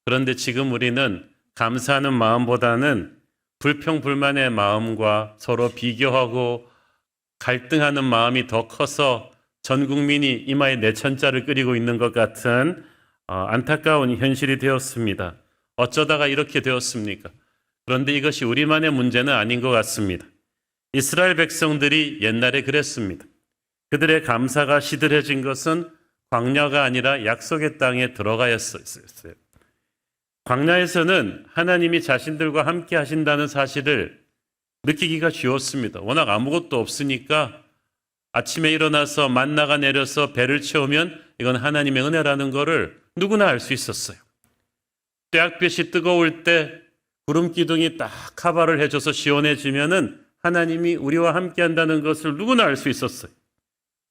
그런데 지금 우리는 감사하는 마음보다는 불평불만의 마음과 서로 비교하고 갈등하는 마음이 더 커서 전 국민이 이마에 내천자를 끓이고 있는 것 같은 안타까운 현실이 되었습니다. 어쩌다가 이렇게 되었습니까? 그런데 이것이 우리만의 문제는 아닌 것 같습니다. 이스라엘 백성들이 옛날에 그랬습니다. 그들의 감사가 시들해진 것은 광야가 아니라 약속의 땅에 들어가였어요. 광야에서는 하나님이 자신들과 함께 하신다는 사실을 느끼기가 쉬웠습니다. 워낙 아무것도 없으니까 아침에 일어나서 만나가 내려서 배를 채우면 이건 하나님의 은혜라는 것을 누구나 알 수 있었어요. 떼약볕이 뜨거울 때 구름 기둥이 딱 카바를 해줘서 시원해지면은 하나님이 우리와 함께 한다는 것을 누구나 알 수 있었어요.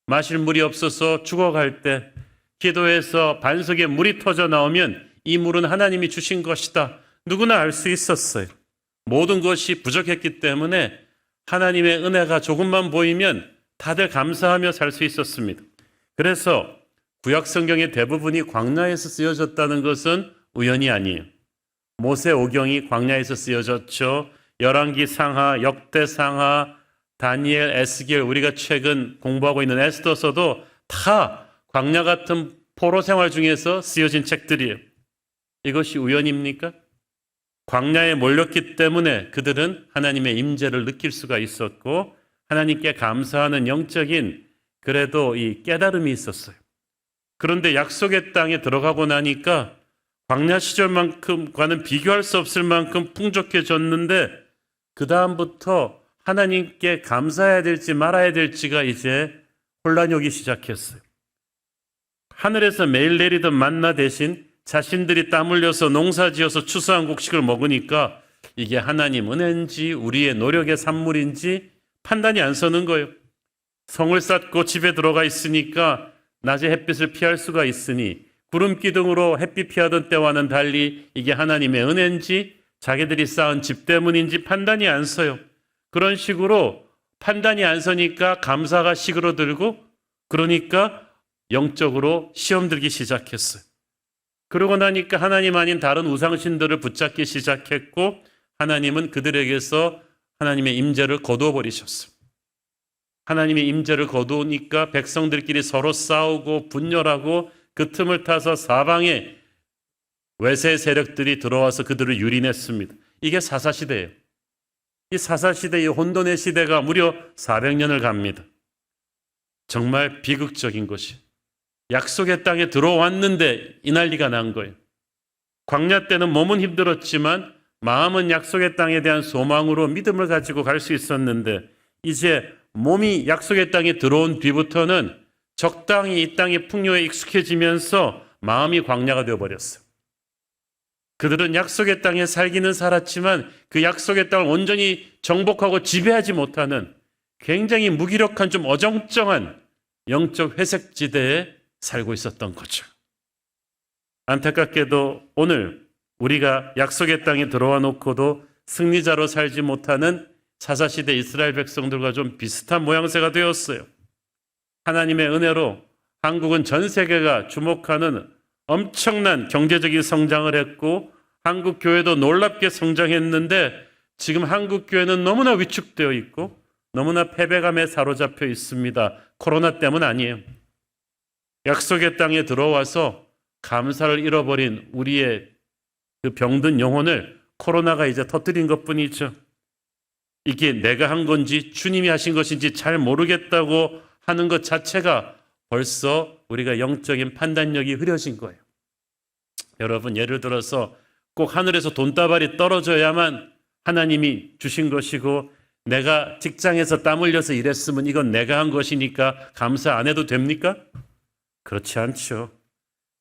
마실 물이 없어서 죽어갈 때 기도해서 반석에 물이 터져 나오면 이 물은 하나님이 주신 것이다. 누구나 알 수 있었어요. 모든 것이 부족했기 때문에 하나님의 은혜가 조금만 보이면 다들 감사하며 살 수 있었습니다. 그래서 구약 성경의 대부분이 광야에서 쓰여졌다는 것은 우연이 아니에요. 모세 오경이 광야에서 쓰여졌죠. 열왕기 상하, 역대 상하, 다니엘, 에스겔, 우리가 최근 공부하고 있는 에스더서도 다 광야 같은 포로 생활 중에서 쓰여진 책들이에요. 이것이 우연입니까? 광야에 몰렸기 때문에 그들은 하나님의 임재를 느낄 수가 있었고 하나님께 감사하는 영적인 그래도 이 깨달음이 있었어요. 그런데 약속의 땅에 들어가고 나니까 광야 시절만큼과는 비교할 수 없을 만큼 풍족해졌는데 그 다음부터 하나님께 감사해야 될지 말아야 될지가 이제 혼란이 오기 시작했어요. 하늘에서 매일 내리던 만나 대신 자신들이 땀 흘려서 농사지어서 추수한 곡식을 먹으니까 이게 하나님 은혜인지 우리의 노력의 산물인지 판단이 안 서는 거예요. 성을 쌓고 집에 들어가 있으니까 낮에 햇빛을 피할 수가 있으니 구름 기둥으로 햇빛 피하던 때와는 달리 이게 하나님의 은혜인지 자기들이 쌓은 집 때문인지 판단이 안 서요. 그런 식으로 판단이 안 서니까 감사가 시그러들고 그러니까 영적으로 시험 들기 시작했어요. 그러고 나니까 하나님 아닌 다른 우상신들을 붙잡기 시작했고 하나님은 그들에게서 하나님의 임재를 거두어 버리셨어요. 하나님의 임재를 거두니까 백성들끼리 서로 싸우고 분열하고 그 틈을 타서 사방에 외세 세력들이 들어와서 그들을 유린했습니다. 이게 사사시대예요. 이 사사시대의 혼돈의 시대가 무려 400년을 갑니다. 정말 비극적인 것이 약속의 땅에 들어왔는데 이 난리가 난 거예요. 광야 때는 몸은 힘들었지만 마음은 약속의 땅에 대한 소망으로 믿음을 가지고 갈 수 있었는데 이제 몸이 약속의 땅에 들어온 뒤부터는 적당히 이 땅의 풍요에 익숙해지면서 마음이 광야가 되어버렸어요. 그들은 약속의 땅에 살기는 살았지만 그 약속의 땅을 온전히 정복하고 지배하지 못하는 굉장히 무기력한 좀 어정쩡한 영적 회색지대에 살고 있었던 거죠. 안타깝게도 오늘 우리가 약속의 땅에 들어와 놓고도 승리자로 살지 못하는 사사시대 이스라엘 백성들과 좀 비슷한 모양새가 되었어요. 하나님의 은혜로 한국은 전 세계가 주목하는 엄청난 경제적인 성장을 했고 한국 교회도 놀랍게 성장했는데 지금 한국 교회는 너무나 위축되어 있고 너무나 패배감에 사로잡혀 있습니다. 코로나 때문 아니에요. 약속의 땅에 들어와서 감사를 잃어버린 우리의 그 병든 영혼을 코로나가 이제 터뜨린 것뿐이죠. 이게 내가 한 건지 주님이 하신 것인지 잘 모르겠다고 하는 것 자체가 벌써 우리가 영적인 판단력이 흐려진 거예요. 여러분, 예를 들어서 꼭 하늘에서 돈다발이 떨어져야만 하나님이 주신 것이고 내가 직장에서 땀 흘려서 일했으면 이건 내가 한 것이니까 감사 안 해도 됩니까? 그렇지 않죠.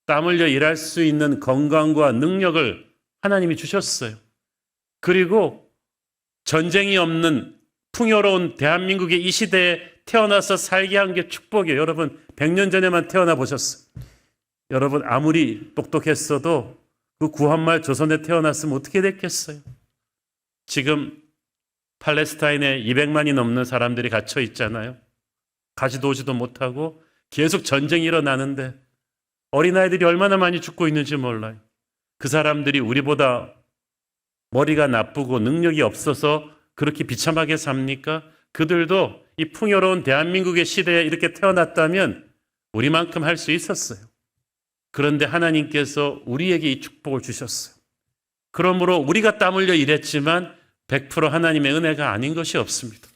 땀 흘려 일할 수 있는 건강과 능력을 하나님이 주셨어요. 그리고 전쟁이 없는 풍요로운 대한민국의 이 시대에 태어나서 살게 한 게 축복이에요. 여러분 100년 전에만 태어나 보셨어요. 여러분 아무리 똑똑했어도 그 구한말 조선에 태어났으면 어떻게 됐겠어요? 지금 팔레스타인에 200만이 넘는 사람들이 갇혀 있잖아요. 가지도 오지도 못하고 계속 전쟁이 일어나는데 어린아이들이 얼마나 많이 죽고 있는지 몰라요. 그 사람들이 우리보다 머리가 나쁘고 능력이 없어서 그렇게 비참하게 삽니까? 그들도 이 풍요로운 대한민국의 시대에 이렇게 태어났다면 우리만큼 할 수 있었어요. 그런데 하나님께서 우리에게 이 축복을 주셨어요. 그러므로 우리가 땀 흘려 일했지만 100% 하나님의 은혜가 아닌 것이 없습니다.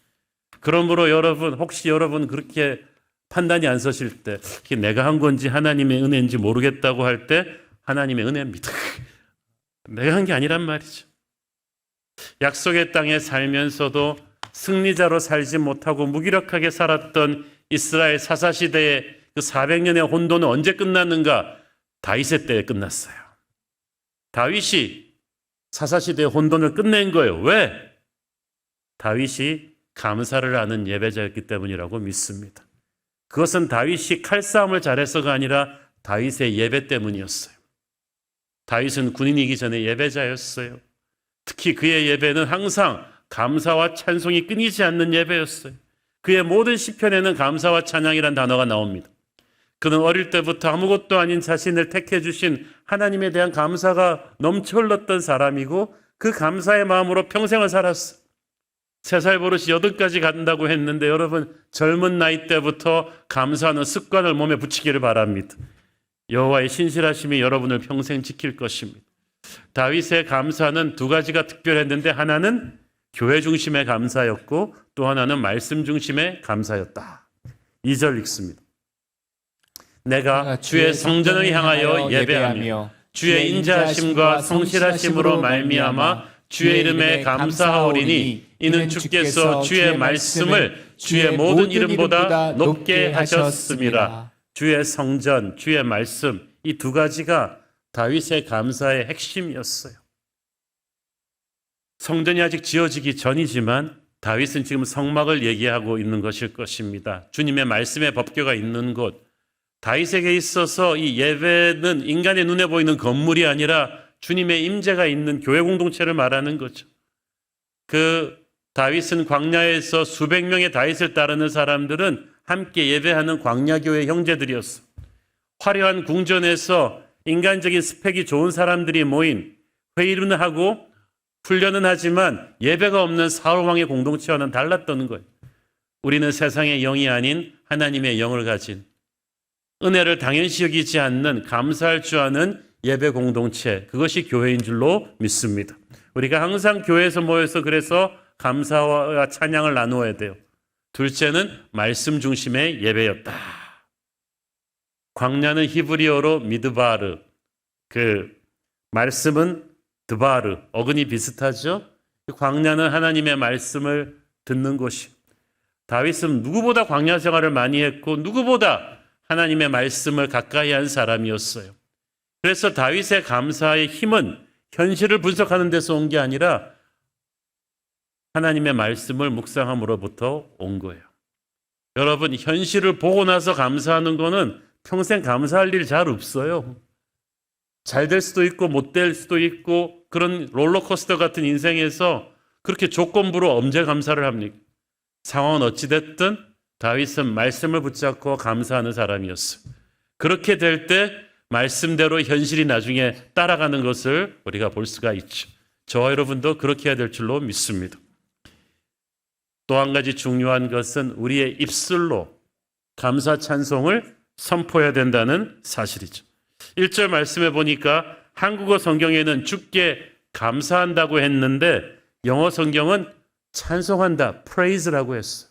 그러므로 여러분, 혹시 여러분 그렇게 판단이 안 서실 때 이게 내가 한 건지 하나님의 은혜인지 모르겠다고 할 때 하나님의 은혜입니다. 내가 한 게 아니란 말이죠. 약속의 땅에 살면서도 승리자로 살지 못하고 무기력하게 살았던 이스라엘 사사시대의 그 400년의 혼돈은 언제 끝났는가? 다윗의 때에 끝났어요. 다윗이 사사시대의 혼돈을 끝낸 거예요. 왜? 다윗이 감사를 하는 예배자였기 때문이라고 믿습니다. 그것은 다윗이 칼싸움을 잘해서가 아니라 다윗의 예배 때문이었어요. 다윗은 군인이기 전에 예배자였어요. 특히 그의 예배는 항상 감사와 찬송이 끊이지 않는 예배였어요. 그의 모든 시편에는 감사와 찬양이란 단어가 나옵니다. 그는 어릴 때부터 아무것도 아닌 자신을 택해 주신 하나님에 대한 감사가 넘쳐 흘렀던 사람이고 그 감사의 마음으로 평생을 살았어요. 3살 버릇이 8까지 간다고 했는데 여러분 젊은 나이 때부터 감사하는 습관을 몸에 붙이기를 바랍니다. 여호와의 신실하심이 여러분을 평생 지킬 것입니다. 다윗의 감사는 2가지가 특별했는데 하나는 교회 중심의 감사였고 또 하나는 말씀 중심의 감사였다. 2절 읽습니다. 내가 주의 성전을 향하여 예배하며 주의 인자하심과 성실하심으로 말미암아 주의 이름에 감사하오리니 이는 주께서 주의 말씀을 주의 모든 이름보다 높게 하셨음이라. 주의 성전, 주의 말씀, 이 2가지가 다윗의 감사의 핵심이었어요. 성전이 아직 지어지기 전이지만 다윗은 지금 성막을 얘기하고 있는 것일 것입니다. 주님의 말씀의 법궤가 있는 곳. 다윗에게 있어서 이 예배는 인간의 눈에 보이는 건물이 아니라 주님의 임재가 있는 교회 공동체를 말하는 거죠. 그 다윗은 광야에서 수백 명의 다윗을 따르는 사람들은 함께 예배하는 광야교회 형제들이었어. 화려한 궁전에서 인간적인 스펙이 좋은 사람들이 모인 회의는 하고 훈련은 하지만 예배가 없는 사울왕의 공동체와는 달랐던 거예요. 우리는 세상의 영이 아닌 하나님의 영을 가진 은혜를 당연시 여기지 않는 감사할 줄 아는 예배 공동체, 그것이 교회인 줄로 믿습니다. 우리가 항상 교회에서 모여서 그래서 감사와 찬양을 나누어야 돼요. 둘째는 말씀 중심의 예배였다. 광야는 히브리어로 미드바르, 그 말씀은 드바르, 어근이 비슷하죠? 광야는 하나님의 말씀을 듣는 곳이. 다윗은 누구보다 광야 생활을 많이 했고 누구보다 하나님의 말씀을 가까이 한 사람이었어요. 그래서 다윗의 감사의 힘은 현실을 분석하는 데서 온 게 아니라 하나님의 말씀을 묵상함으로부터 온 거예요. 여러분, 현실을 보고 나서 감사하는 거는 평생 감사할 일 잘 없어요. 잘 될 수도 있고 못 될 수도 있고 그런 롤러코스터 같은 인생에서 그렇게 조건부로 언제 감사를 합니까? 상황은 어찌됐든 다윗은 말씀을 붙잡고 감사하는 사람이었어요. 그렇게 될 때 말씀대로 현실이 나중에 따라가는 것을 우리가 볼 수가 있죠. 저와 여러분도 그렇게 해야 될 줄로 믿습니다. 또 한 가지 중요한 것은 우리의 입술로 감사 찬송을 선포해야 된다는 사실이죠. 1절 말씀해 보니까 한국어 성경에는 주께 감사한다고 했는데 영어 성경은 찬송한다, praise라고 했어.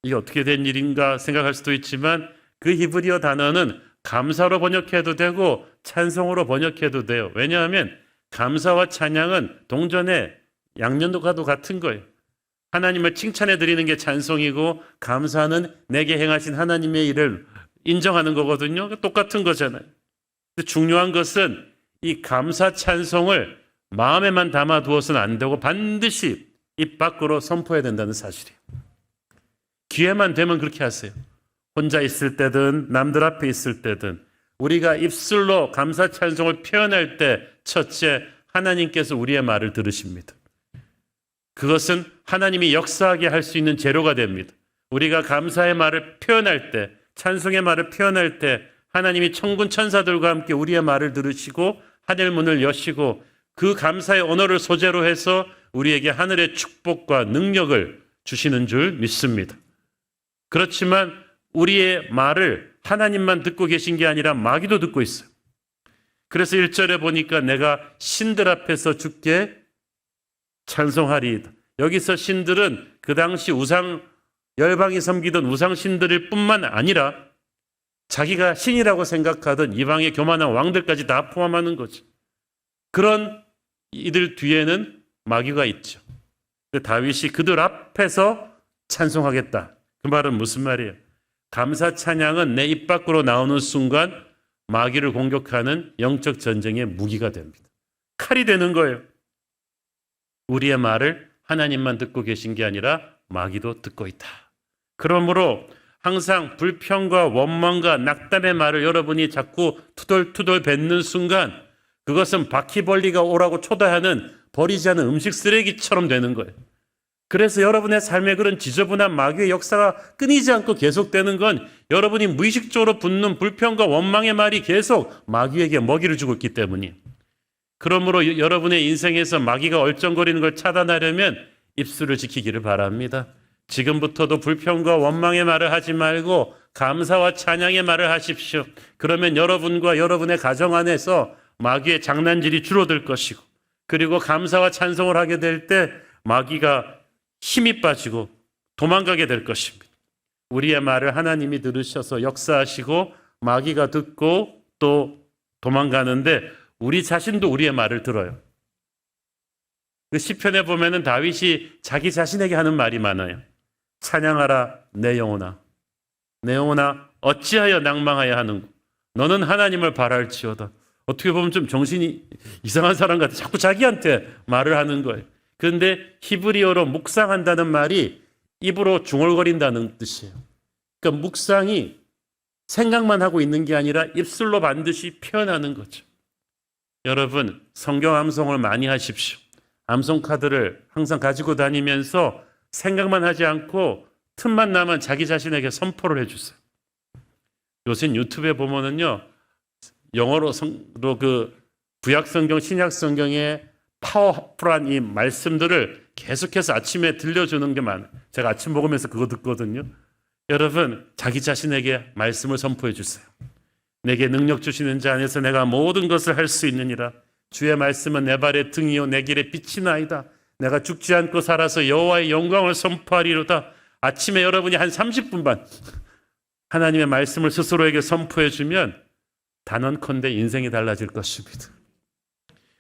이게 어떻게 된 일인가 생각할 수도 있지만 그 히브리어 단어는 감사로 번역해도 되고 찬송으로 번역해도 돼요. 왜냐하면 감사와 찬양은 동전의 양면도가도 같은 거예요. 하나님을 칭찬해 드리는 게 찬송이고 감사는 내게 행하신 하나님의 일을 인정하는 거거든요. 똑같은 거잖아요. 근데 중요한 것은 이 감사 찬송을 마음에만 담아두어서는 안 되고 반드시 입 밖으로 선포해야 된다는 사실이에요. 기회만 되면 그렇게 하세요. 혼자 있을 때든 남들 앞에 있을 때든 우리가 입술로 감사 찬송을 표현할 때 첫째, 하나님께서 우리의 말을 들으십니다. 그것은 하나님이 역사하게 할 수 있는 재료가 됩니다. 우리가 감사의 말을 표현할 때, 찬송의 말을 표현할 때 하나님이 천군 천사들과 함께 우리의 말을 들으시고 하늘 문을 여시고 그 감사의 언어를 소재로 해서 우리에게 하늘의 축복과 능력을 주시는 줄 믿습니다. 그렇지만 우리의 말을 하나님만 듣고 계신 게 아니라 마귀도 듣고 있어요. 그래서 1절에 보니까 내가 신들 앞에서 주께 찬송하리이다. 여기서 신들은 그 당시 열방이 섬기던 우상신들일 뿐만 아니라 자기가 신이라고 생각하던 이방의 교만한 왕들까지 다 포함하는 거죠. 그런 이들 뒤에는 마귀가 있죠. 다윗이 그들 앞에서 찬송하겠다. 그 말은 무슨 말이에요? 감사 찬양은 내 입 밖으로 나오는 순간 마귀를 공격하는 영적 전쟁의 무기가 됩니다. 칼이 되는 거예요. 우리의 말을 하나님만 듣고 계신 게 아니라 마귀도 듣고 있다. 그러므로 항상 불평과 원망과 낙담의 말을 여러분이 자꾸 투덜투덜 뱉는 순간 그것은 바퀴벌레가 오라고 초대하는 버리지 않은 음식 쓰레기처럼 되는 거예요. 그래서 여러분의 삶에 그런 지저분한 마귀의 역사가 끊이지 않고 계속되는 건 여러분이 무의식적으로 붙는 불평과 원망의 말이 계속 마귀에게 먹이를 주고 있기 때문이에요. 그러므로 여러분의 인생에서 마귀가 얼쩡거리는 걸 차단하려면 입술을 지키기를 바랍니다. 지금부터도 불평과 원망의 말을 하지 말고 감사와 찬양의 말을 하십시오. 그러면 여러분과 여러분의 가정 안에서 마귀의 장난질이 줄어들 것이고 그리고 감사와 찬송을 하게 될 때 마귀가 힘이 빠지고 도망가게 될 것입니다. 우리의 말을 하나님이 들으셔서 역사하시고 마귀가 듣고 또 도망가는데 우리 자신도 우리의 말을 들어요. 그 시편에 보면은 다윗이 자기 자신에게 하는 말이 많아요. 찬양하라 내 영혼아, 내 영혼아 어찌하여 낭망하여 하는고 너는 하나님을 바랄지어다. 어떻게 보면 좀 정신이 이상한 사람 같아. 자꾸 자기한테 말을 하는 거예요. 그런데 히브리어로 묵상한다는 말이 입으로 중얼거린다는 뜻이에요. 그러니까 묵상이 생각만 하고 있는 게 아니라 입술로 반드시 표현하는 거죠. 여러분 성경 암송을 많이 하십시오. 암송 카드를 항상 가지고 다니면서 생각만 하지 않고 틈만 나면 자기 자신에게 선포를 해주세요. 요새 유튜브에 보면은요 영어로 그 구약 성경, 신약 성경의 파워풀한 이 말씀들을 계속해서 아침에 들려주는 게 많아요. 제가 아침 먹으면서 그거 듣거든요. 여러분 자기 자신에게 말씀을 선포해 주세요. 내게 능력 주시는 자 안에서 내가 모든 것을 할 수 있느니라. 주의 말씀은 내 발의 등이요 내 길의 빛이나이다. 내가 죽지 않고 살아서 여호와의 영광을 선포하리로다. 아침에 여러분이 한 30분만 하나님의 말씀을 스스로에게 선포해 주면 단언컨대 인생이 달라질 것입니다.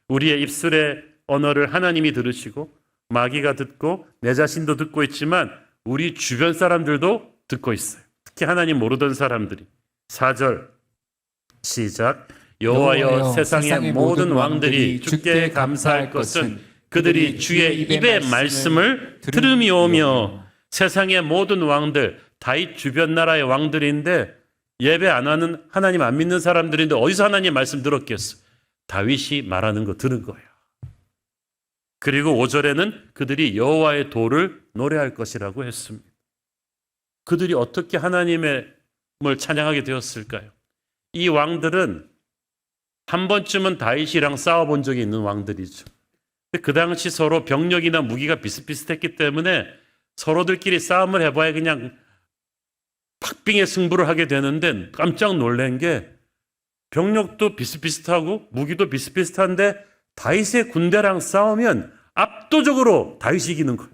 우리의 입술의 언어를 하나님이 들으시고 마귀가 듣고 내 자신도 듣고 있지만 우리 주변 사람들도 듣고 있어요. 특히 하나님 모르던 사람들이. 4절 시작. 여호와여 세상의 모든 왕들이 주께 감사할 것은 그들이 주의 입의 말씀을 들음이오며. 세상의 모든 왕들, 다윗 주변 나라의 왕들인데 예배 안 하는 하나님 안 믿는 사람들인데 어디서 하나님 말씀 들었겠어? 다윗이 말하는 거 들은 거예요. 그리고 5절에는 그들이 여호와의 도를 노래할 것이라고 했습니다. 그들이 어떻게 하나님의 을 찬양하게 되었을까요? 이 왕들은 한 번쯤은 다윗이랑 싸워본 적이 있는 왕들이죠. 그 당시 서로 병력이나 무기가 비슷비슷했기 때문에 서로들끼리 싸움을 해봐야 그냥 박빙의 승부를 하게 되는데 깜짝 놀란 게 병력도 비슷비슷하고 무기도 비슷비슷한데 다윗의 군대랑 싸우면 압도적으로 다윗이 이기는 거예요.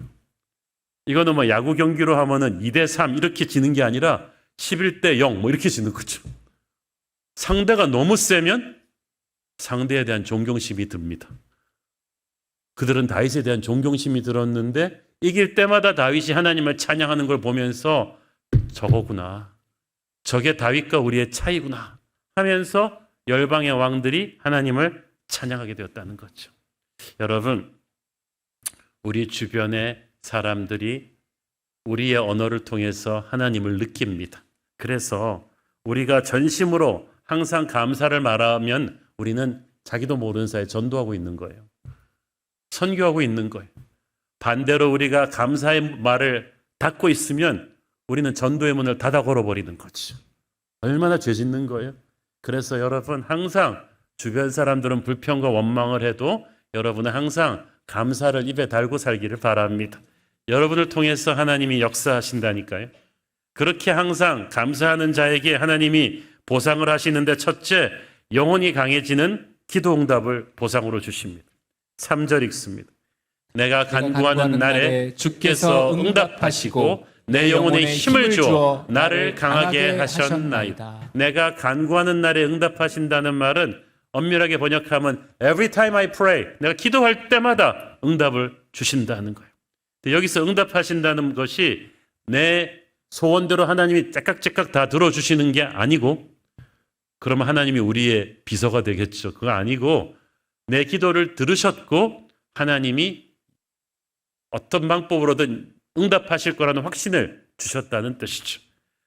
이거는 뭐 야구 경기로 하면은 2대3 이렇게 지는 게 아니라 11대0 뭐 이렇게 지는 거죠. 상대가 너무 세면 상대에 대한 존경심이 듭니다. 그들은 다윗에 대한 존경심이 들었는데 이길 때마다 다윗이 하나님을 찬양하는 걸 보면서 저거구나. 저게 다윗과 우리의 차이구나 하면서 열방의 왕들이 하나님을 찬양하게 되었다는 거죠. 여러분, 우리 주변의 사람들이 우리의 언어를 통해서 하나님을 느낍니다. 그래서 우리가 전심으로 항상 감사를 말하면 우리는 자기도 모르는 사이에 전도하고 있는 거예요. 선교하고 있는 거예요. 반대로 우리가 감사의 말을 닫고 있으면 우리는 전도의 문을 닫아 걸어버리는 거죠. 얼마나 죄 짓는 거예요. 그래서 여러분 항상 주변 사람들은 불평과 원망을 해도 여러분은 항상 감사를 입에 달고 살기를 바랍니다. 여러분을 통해서 하나님이 역사하신다니까요. 그렇게 항상 감사하는 자에게 하나님이 보상을 하시는데 첫째, 영혼이 강해지는 기도 응답을 보상으로 주십니다. 3절 읽습니다. 내가 간구하는 날에 주께서 응답하시고 내 영혼에 힘을 주어 나를 강하게 하셨나이다. 내가 간구하는 날에 응답하신다는 말은 엄밀하게 번역하면 every time I pray, 내가 기도할 때마다 응답을 주신다는 거예요. 여기서 응답하신다는 것이 내 소원대로 하나님이 째깍째깍 다 들어주시는 게 아니고 그러면 하나님이 우리의 비서가 되겠죠. 그거 아니고 내 기도를 들으셨고 하나님이 어떤 방법으로든 응답하실 거라는 확신을 주셨다는 뜻이죠.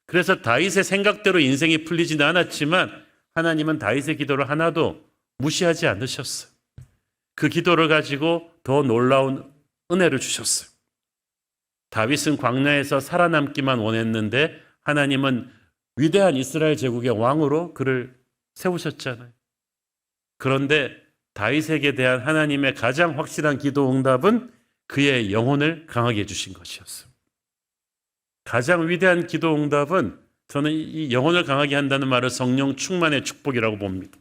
그래서 다윗의 생각대로 인생이 풀리지는 않았지만 하나님은 다윗의 기도를 하나도 무시하지 않으셨어요. 그 기도를 가지고 더 놀라운 은혜를 주셨어요. 다윗은 광야에서 살아남기만 원했는데 하나님은 위대한 이스라엘 제국의 왕으로 그를 세우셨잖아요. 그런데 다윗에게 대한 하나님의 가장 확실한 기도 응답은 그의 영혼을 강하게 해주신 것이었어요. 가장 위대한 기도 응답은 저는 이 영혼을 강하게 한다는 말을 성령 충만의 축복이라고 봅니다.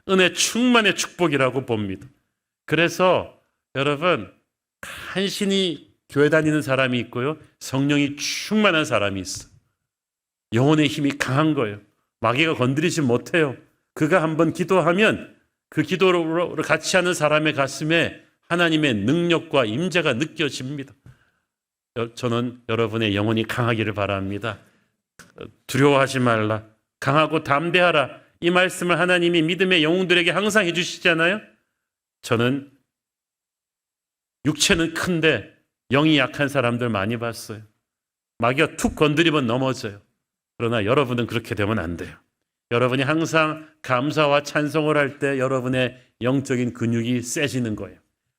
은혜 충만의 축복이라고 봅니다. 그래서 여러분 간신히 교회 다니는 사람이 있고요. 성령이 충만한 사람이 있어요. 영혼의 힘이 강한 거예요. 마귀가 건드리지 못해요. 그가 한번 기도하면 그 기도를 같이 하는 사람의 가슴에 하나님의 능력과 임재가 느껴집니다. 저는 여러분의 영혼이 강하기를 바랍니다. 두려워하지 말라. 강하고 담대하라. 이 말씀을 하나님이 믿음의 영웅들에게 항상 해주시잖아요. 저는 육체는 큰데 영이 약한 사람들 많이 봤어요. 마귀가 툭 건드리면 넘어져요. 그러나 여러분은 그렇게 되면 안 돼요. 여러분이 항상 감사와 찬송을 할 때 여러분의 영적인 근육이 세지는 거예요.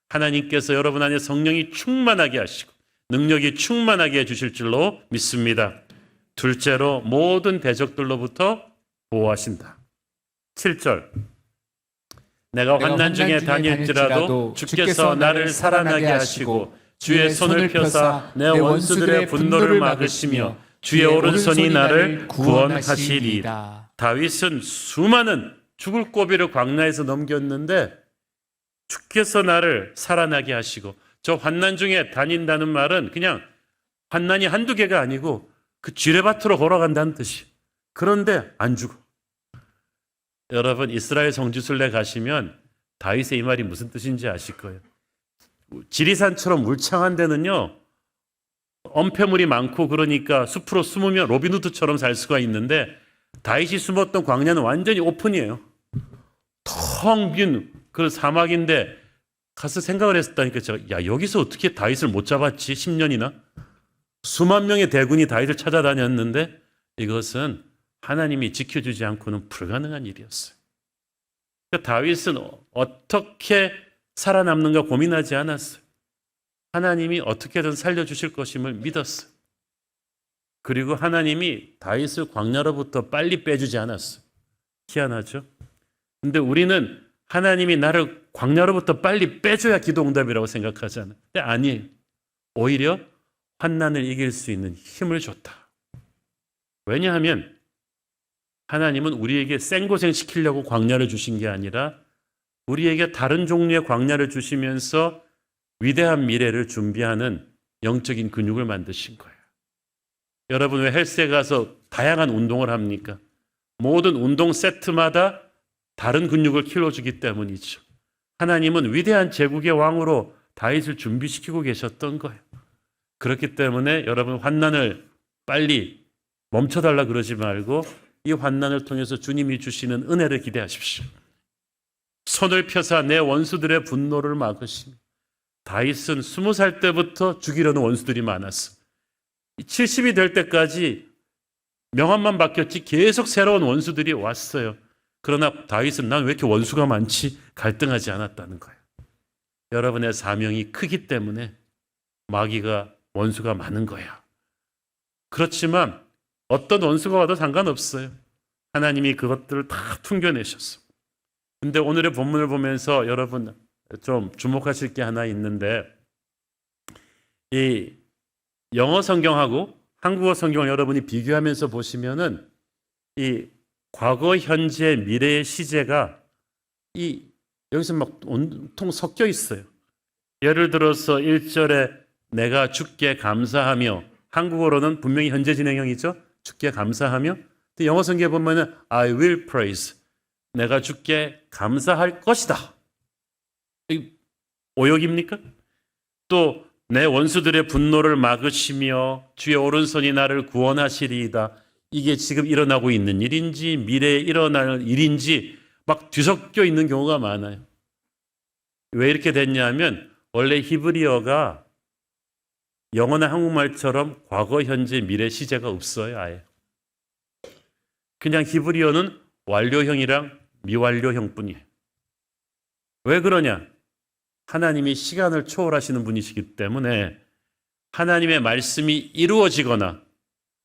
하나님께서 여러분 안에 성령이 충만하게 하시고 능력이 충만하게 해주실 줄로 믿습니다. 둘째로 모든 대적들로부터 보호하신다. 7절 내가 환난 중에 다닐지라도 주께서 나를 살아나게 하시고 주의 손을 펴사 내 원수들의 분노를 막으시며 주의 오른손이 나를 구원하시리이다. 다윗은 수많은 죽을 고비를 광야에서 넘겼는데 주께서 나를 살아나게 하시고 저 환난 중에 다닌다는 말은 그냥 환난이 한두 개가 아니고 그 지뢰밭으로 걸어간다는 뜻이에요. 그런데 안 죽어. 여러분 이스라엘 성지순례 가시면 다윗의 이 말이 무슨 뜻인지 아실 거예요. 지리산처럼 울창한 데는요 엄폐물이 많고 그러니까 숲으로 숨으면 로빈후드처럼 살 수가 있는데 다윗이 숨었던 광야는 완전히 오픈이에요. 텅 빈 그 사막인데 가서 생각을 했다니까 제가 야 여기서 어떻게 다윗을 못 잡았지 10년이나 수만 명의 대군이 다윗을 찾아다녔는데 이것은 하나님이 지켜주지 않고는 불가능한 일이었어요. 그러니까 다윗은 어떻게 살아남는가 고민하지 않았어요. 하나님이 어떻게든 살려주실 것임을 믿었어요. 그리고 하나님이 다윗을 광야로부터 빨리 빼주지 않았어요. 희한하죠? 근데 우리는 하나님이 나를 광야로부터 빨리 빼줘야 기도 응답이라고 생각하잖아요. 근데 아니에요. 오히려 환난을 이길 수 있는 힘을 줬다. 왜냐하면 하나님은 우리에게 생고생 시키려고 광야를 주신 게 아니라 우리에게 다른 종류의 광야를 주시면서 위대한 미래를 준비하는 영적인 근육을 만드신 거예요. 여러분 왜 헬스에 가서 다양한 운동을 합니까? 모든 운동 세트마다 다른 근육을 키워주기 때문이죠. 하나님은 위대한 제국의 왕으로 다윗을 준비시키고 계셨던 거예요. 그렇기 때문에 여러분 환난을 빨리 멈춰달라 그러지 말고 이 환난을 통해서 주님이 주시는 은혜를 기대하십시오. 손을 펴사 내 원수들의 분노를 막으시며 다윗은 20살 때부터 죽이려는 원수들이 많았어. 70이 될 때까지 명함만 바뀌었지 계속 새로운 원수들이 왔어요. 그러나 다윗은 난 왜 이렇게 원수가 많지? 갈등하지 않았다는 거예요. 여러분의 사명이 크기 때문에 마귀가 원수가 많은 거예요. 그렇지만 어떤 원수가 와도 상관없어요. 하나님이 그것들을 다 퉁겨내셨어. 근데 오늘의 본문을 보면서 여러분 좀 주목하실 게 하나 있는데 이 영어 성경하고 한국어 성경을 여러분이 비교하면서 보시면은 이 과거, 현재, 미래의 시제가 이 여기서 막 온통 섞여 있어요. 예를 들어서 1절에 내가 주께 감사하며 한국어로는 분명히 현재 진행형이죠. 주께 감사하며. 근데 영어 성경에 보면은 I will praise. 내가 주께 감사할 것이다. 오역입니까? 또 내 원수들의 분노를 막으시며 주의 오른손이 나를 구원하시리이다. 이게 지금 일어나고 있는 일인지 미래에 일어날 일인지 막 뒤섞여 있는 경우가 많아요. 왜 이렇게 됐냐면 원래 히브리어가 영어나 한국말처럼 과거, 현재, 미래 시제가 없어요. 아예. 그냥 히브리어는 완료형이랑 미완료형뿐이에요. 왜 그러냐? 하나님이 시간을 초월하시는 분이시기 때문에 하나님의 말씀이 이루어지거나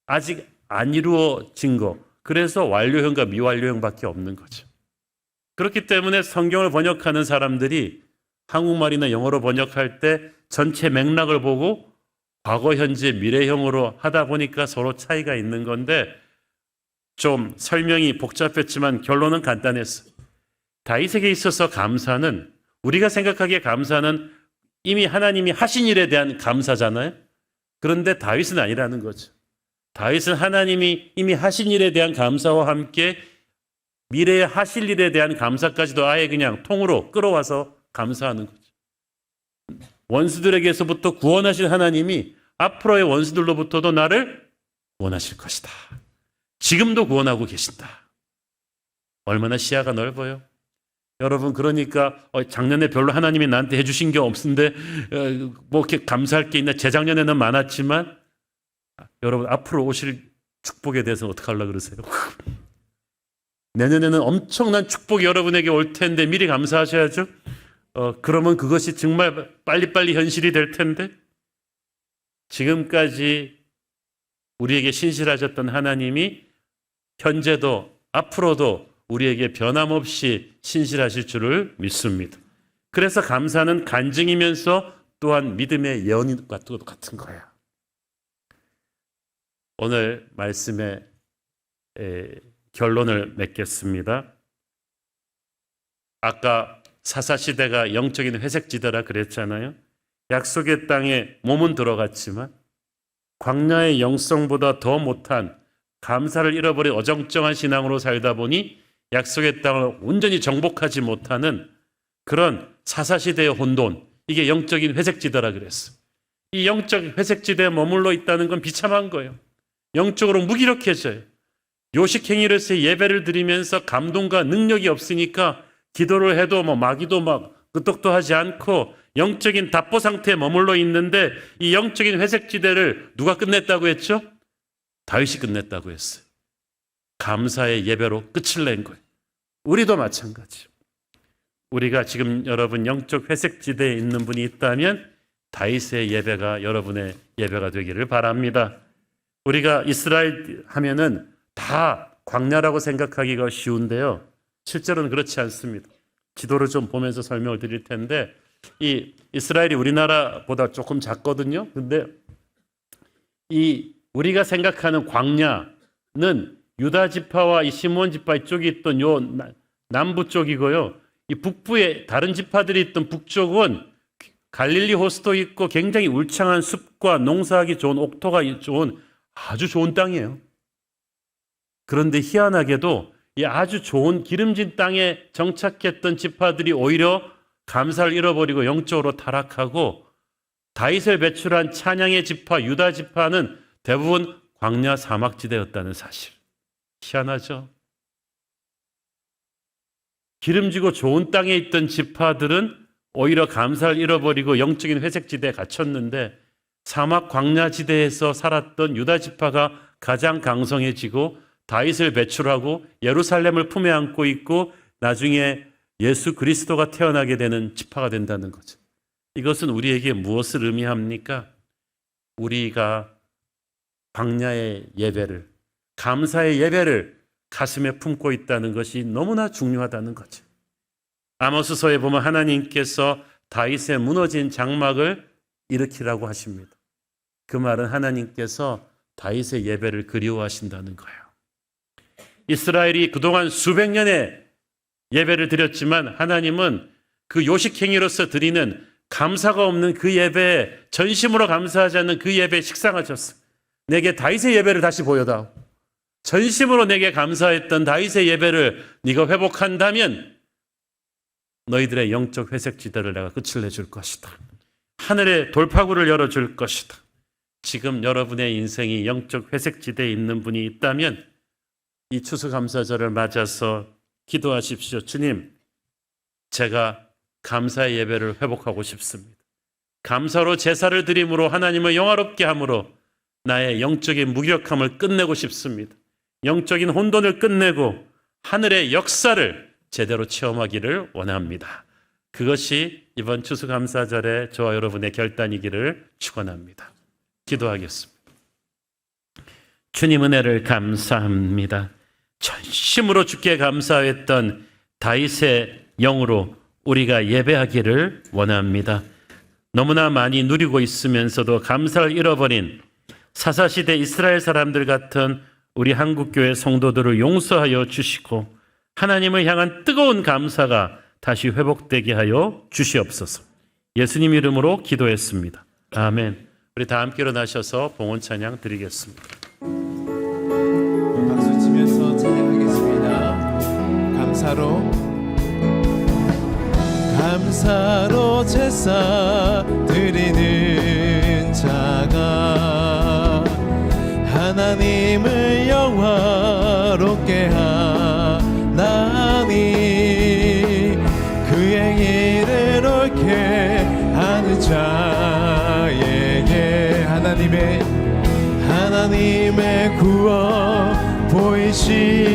아직 안 이루어진 거, 그래서 완료형과 미완료형밖에 없는 거죠. 그렇기 때문에 성경을 번역하는 사람들이 한국말이나 영어로 번역할 때 전체 맥락을 보고 과거, 현재, 미래형으로 하다 보니까 서로 차이가 있는 건데 좀 설명이 복잡했지만 결론은 간단했어요. 다윗에게 있어서 감사는 우리가 생각하기에 감사는 이미 하나님이 하신 일에 대한 감사잖아요. 그런데 다윗은 아니라는 거죠. 다윗은 하나님이 이미 하신 일에 대한 감사와 함께 미래에 하실 일에 대한 감사까지도 아예 그냥 통으로 끌어와서 감사하는 거죠. 원수들에게서부터 구원하신 하나님이 앞으로의 원수들로부터도 나를 구원하실 것이다. 지금도 구원하고 계신다. 얼마나 시야가 넓어요. 여러분 그러니까 작년에 별로 하나님이 나한테 해주신 게 없는데 뭐 이렇게 감사할 게 있나? 재작년에는 많았지만 여러분 앞으로 오실 축복에 대해서 어떻게 하려고 그러세요? 내년에는 엄청난 축복이 여러분에게 올 텐데 미리 감사하셔야죠. 그러면 그것이 정말 빨리빨리 현실이 될 텐데 지금까지 우리에게 신실하셨던 하나님이 현재도 앞으로도 우리에게 변함없이 신실하실 줄을 믿습니다. 그래서 감사는 간증이면서 또한 믿음의 예언과 같은 거예요. 오늘 말씀의 결론을 맺겠습니다. 아까 사사시대가 영적인 회색지대라 그랬잖아요. 약속의 땅에 몸은 들어갔지만 광야의 영성보다 더 못한 감사를 잃어버린 어정쩡한 신앙으로 살다 보니 약속의 땅을 온전히 정복하지 못하는 그런 사사시대의 혼돈, 이게 영적인 회색지대라 그랬어. 이 영적 회색지대에 머물러 있다는 건 비참한 거예요. 영적으로 무기력해져요. 요식행위로서 예배를 드리면서 감동과 능력이 없으니까 기도를 해도 마귀도 끄떡도 하지 않고 영적인 답보 상태에 머물러 있는데 이 영적인 회색지대를 누가 끝냈다고 했죠? 다윗이 끝냈다고 했어요. 감사의 예배로 끝을 낸 거예요. 우리도 마찬가지죠. 우리가 지금 여러분 영적 회색지대에 있는 분이 있다면 다윗의 예배가 여러분의 예배가 되기를 바랍니다. 우리가 이스라엘 하면은 다 광야라고 생각하기가 쉬운데요. 실제로는 그렇지 않습니다. 지도를 좀 보면서 설명을 드릴 텐데 이 이스라엘이 우리나라보다 조금 작거든요. 근데 이 우리가 생각하는 광야는 유다 지파와 이 시므온 지파 쪽이 있던 요 남부 쪽이고요. 이 북부에 다른 지파들이 있던 북쪽은 갈릴리 호수도 있고 굉장히 울창한 숲과 농사하기 좋은 옥토가 좋은 아주 좋은 땅이에요. 그런데 희한하게도 이 아주 좋은 기름진 땅에 정착했던 지파들이 오히려 감사를 잃어버리고 영적으로 타락하고 다윗을 배출한 찬양의 지파 유다 지파는 대부분 광야 사막지대였다는 사실. 희한하죠? 기름지고 좋은 땅에 있던 지파들은 오히려 감사를 잃어버리고 영적인 회색지대에 갇혔는데 사막 광야지대에서 살았던 유다 지파가 가장 강성해지고 다윗을 배출하고 예루살렘을 품에 안고 있고 나중에 예수 그리스도가 태어나게 되는 지파가 된다는 거죠. 이것은 우리에게 무엇을 의미합니까? 우리가 광야의 예배를, 감사의 예배를 가슴에 품고 있다는 것이 너무나 중요하다는 거죠. 아모스서에 보면 하나님께서 다윗의 무너진 장막을 일으키라고 하십니다. 그 말은 하나님께서 다윗의 예배를 그리워하신다는 거예요. 이스라엘이 그동안 수백 년의 예배를 드렸지만 하나님은 그 요식행위로서 드리는 감사가 없는 그 예배에 전심으로 감사하지 않는 그 예배에 식상하셨어요. 내게 다윗의 예배를 다시 보여다오. 전심으로 내게 감사했던 다윗의 예배를 네가 회복한다면 너희들의 영적 회색지대를 내가 끝을 내줄 것이다. 하늘의 돌파구를 열어줄 것이다. 지금 여러분의 인생이 영적 회색지대에 있는 분이 있다면 이 추수감사절을 맞아서 기도하십시오. 주님, 제가 감사의 예배를 회복하고 싶습니다. 감사로 제사를 드림으로 하나님을 영화롭게 함으로 나의 영적인 무기력함을 끝내고 싶습니다. 영적인 혼돈을 끝내고 하늘의 역사를 제대로 체험하기를 원합니다. 그것이 이번 추수감사절에 저와 여러분의 결단이기를 축원합니다. 기도하겠습니다. 주님 은혜를 감사합니다. 전심으로 주께 감사했던 다윗의 영으로 우리가 예배하기를 원합니다. 너무나 많이 누리고 있으면서도 감사를 잃어버린 사사시대 이스라엘 사람들 같은 우리 한국교회 성도들을 용서하여 주시고 하나님을 향한 뜨거운 감사가 다시 회복되게 하여 주시옵소서. 예수님 이름으로 기도했습니다. 아멘. 우리 다 함께 일어나셔서 봉헌 찬양 드리겠습니다. 박수 치면서 찬양하겠습니다. 감사로 제사 드리는 자가 하나님을 영화롭게 하나니 그의 일을 옳게 하는 자에게 하나님의 구원 보이시리라.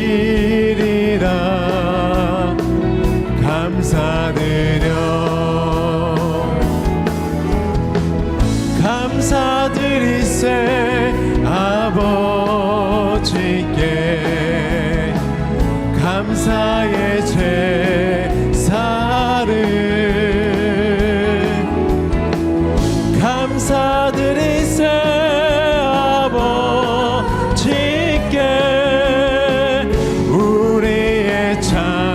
감사드리세 아버지께 감사의 제사를 감사드리세 아버지께 우리의 찬송을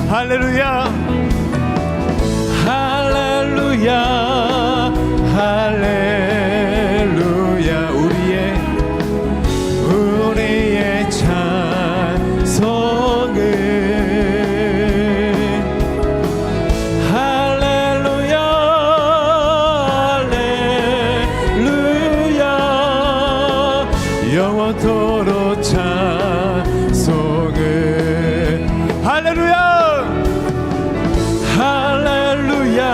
할렐루야 할렐루야 할렐루야 우리의 찬송을 할렐루야 할렐루야 영원토록 찬송을 할렐루야 할렐루야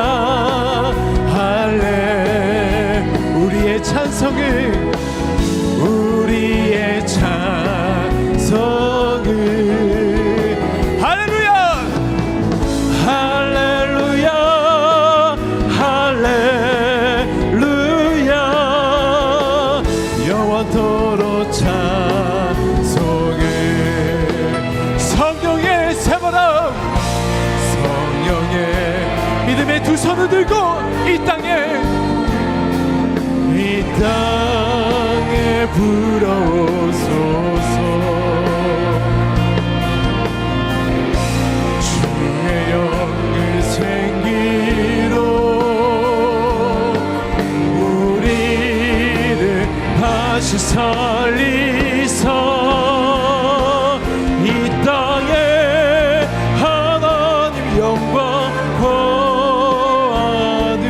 할렐 우리의 찬송을 우리의 찬송을 성령의 새바람 성령의 믿음의 두 손을 들고 이 땅에 불어오소서. 주의 영을 생기로 우리를 다시 살리사 이 땅에 하나님 영광 거하는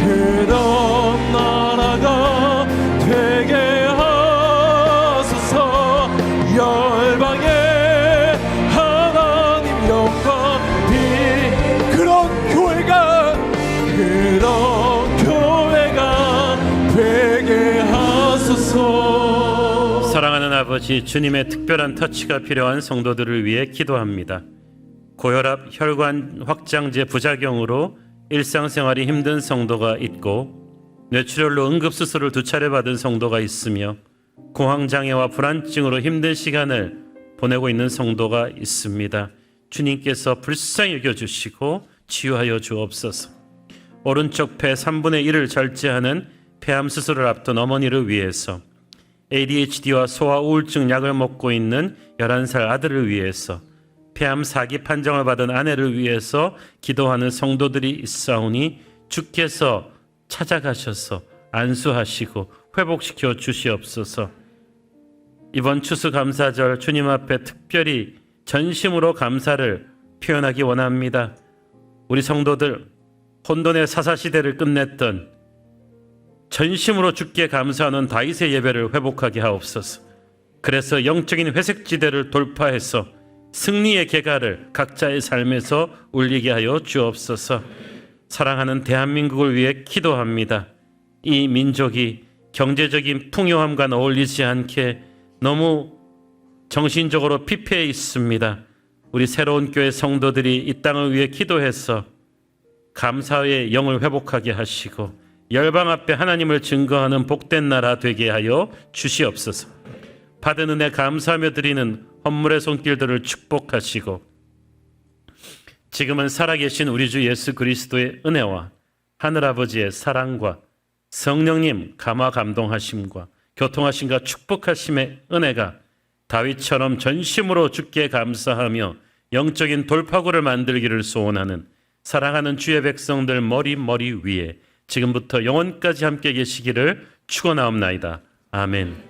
그런 나라가 되게 하소서. 열방에 하나님 영광 그런 교회가 되게 하소서. 사랑하는 아버지, 주님의 특별한 터치가 필요한 성도들을 위해 기도합니다. 고혈압, 혈관 확장제 부작용으로 일상생활이 힘든 성도가 있고 뇌출혈로 응급수술을 2차례 받은 성도가 있으며 공황장애와 불안증으로 힘든 시간을 보내고 있는 성도가 있습니다. 주님께서 불쌍히 여겨주시고 치유하여 주옵소서. 오른쪽 폐 3분의 1을 절제하는 폐암 수술을 앞둔 어머니를 위해서, ADHD와 소아 우울증 약을 먹고 있는 11살 아들을 위해서, 폐암 4기 판정을 받은 아내를 위해서 기도하는 성도들이 있사오니 주께서 찾아가셔서 안수하시고 회복시켜 주시옵소서. 이번 추수감사절 주님 앞에 특별히 전심으로 감사를 표현하기 원합니다. 우리 성도들 혼돈의 사사시대를 끝냈던 전심으로 주께 감사하는 다윗의 예배를 회복하게 하옵소서. 그래서 영적인 회색지대를 돌파해서 승리의 계가를 각자의 삶에서 울리게 하여 주옵소서. 사랑하는 대한민국을 위해 기도합니다. 이 민족이 경제적인 풍요함과 어울리지 않게 너무 정신적으로 피폐해 있습니다. 우리 새로운 교회 성도들이 이 땅을 위해 기도해서 감사의 영을 회복하게 하시고 열방 앞에 하나님을 증거하는 복된 나라 되게 하여 주시옵소서. 받은 은혜 감사하며 드리는 헌물의 손길들을 축복하시고 지금은 살아계신 우리 주 예수 그리스도의 은혜와 하늘아버지의 사랑과 성령님 감화 감동하심과 교통하심과 축복하심의 은혜가 다윗처럼 전심으로 주께 감사하며 영적인 돌파구를 만들기를 소원하는 사랑하는 주의 백성들 머리 위에 지금부터 영원까지 함께 계시기를 축원하옵나이다. 아멘.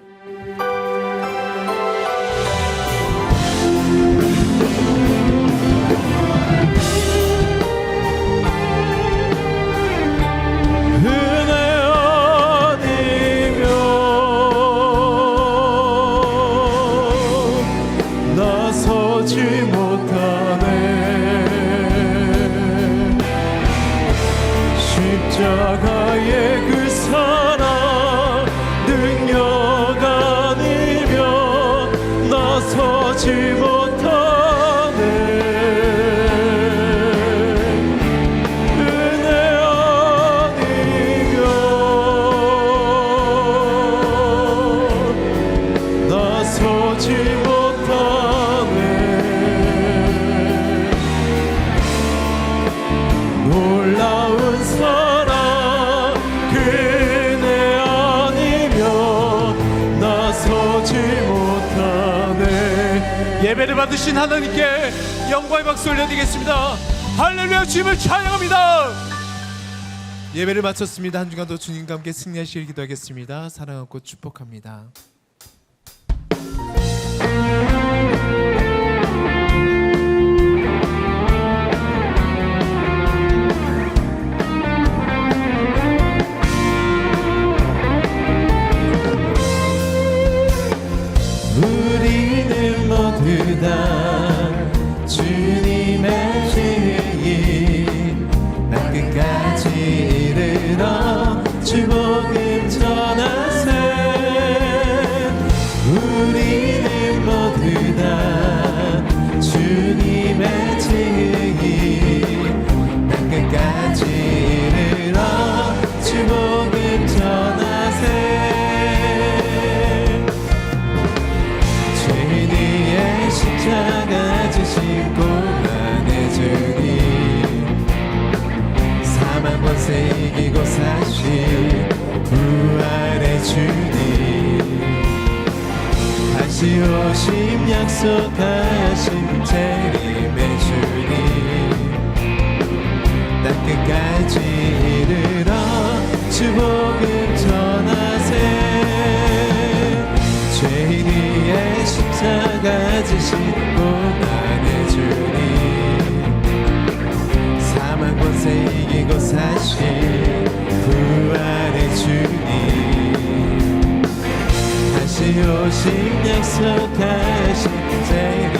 십자가의 그 사랑 능력 아니면 나서지 못하네. 은혜 아니면 나서지 못하네. 놀라운 사랑 그네 아니면 나서지 못하네. 예배를 받으신 하나님께 영광의 박수 올려드리겠습니다. 할렐루야. 주님을 찬양합니다. 예배를 마쳤습니다. 한 주간도 주님과 함께 승리하시길 기도하겠습니다. 사랑하고 축복합니다. 우리는 모두 다 주님의 주인 나 끝까지 이르러 주 복음 전하세. 주님 다시 오심 약속하신 재림의 주님 땅끝까지 이르러 주복음 전하세 죄인 위에 십자가 지신 고난의 주님 사망 권세 이기고 사신 부활의 주님 다시 오심 약속하신 재림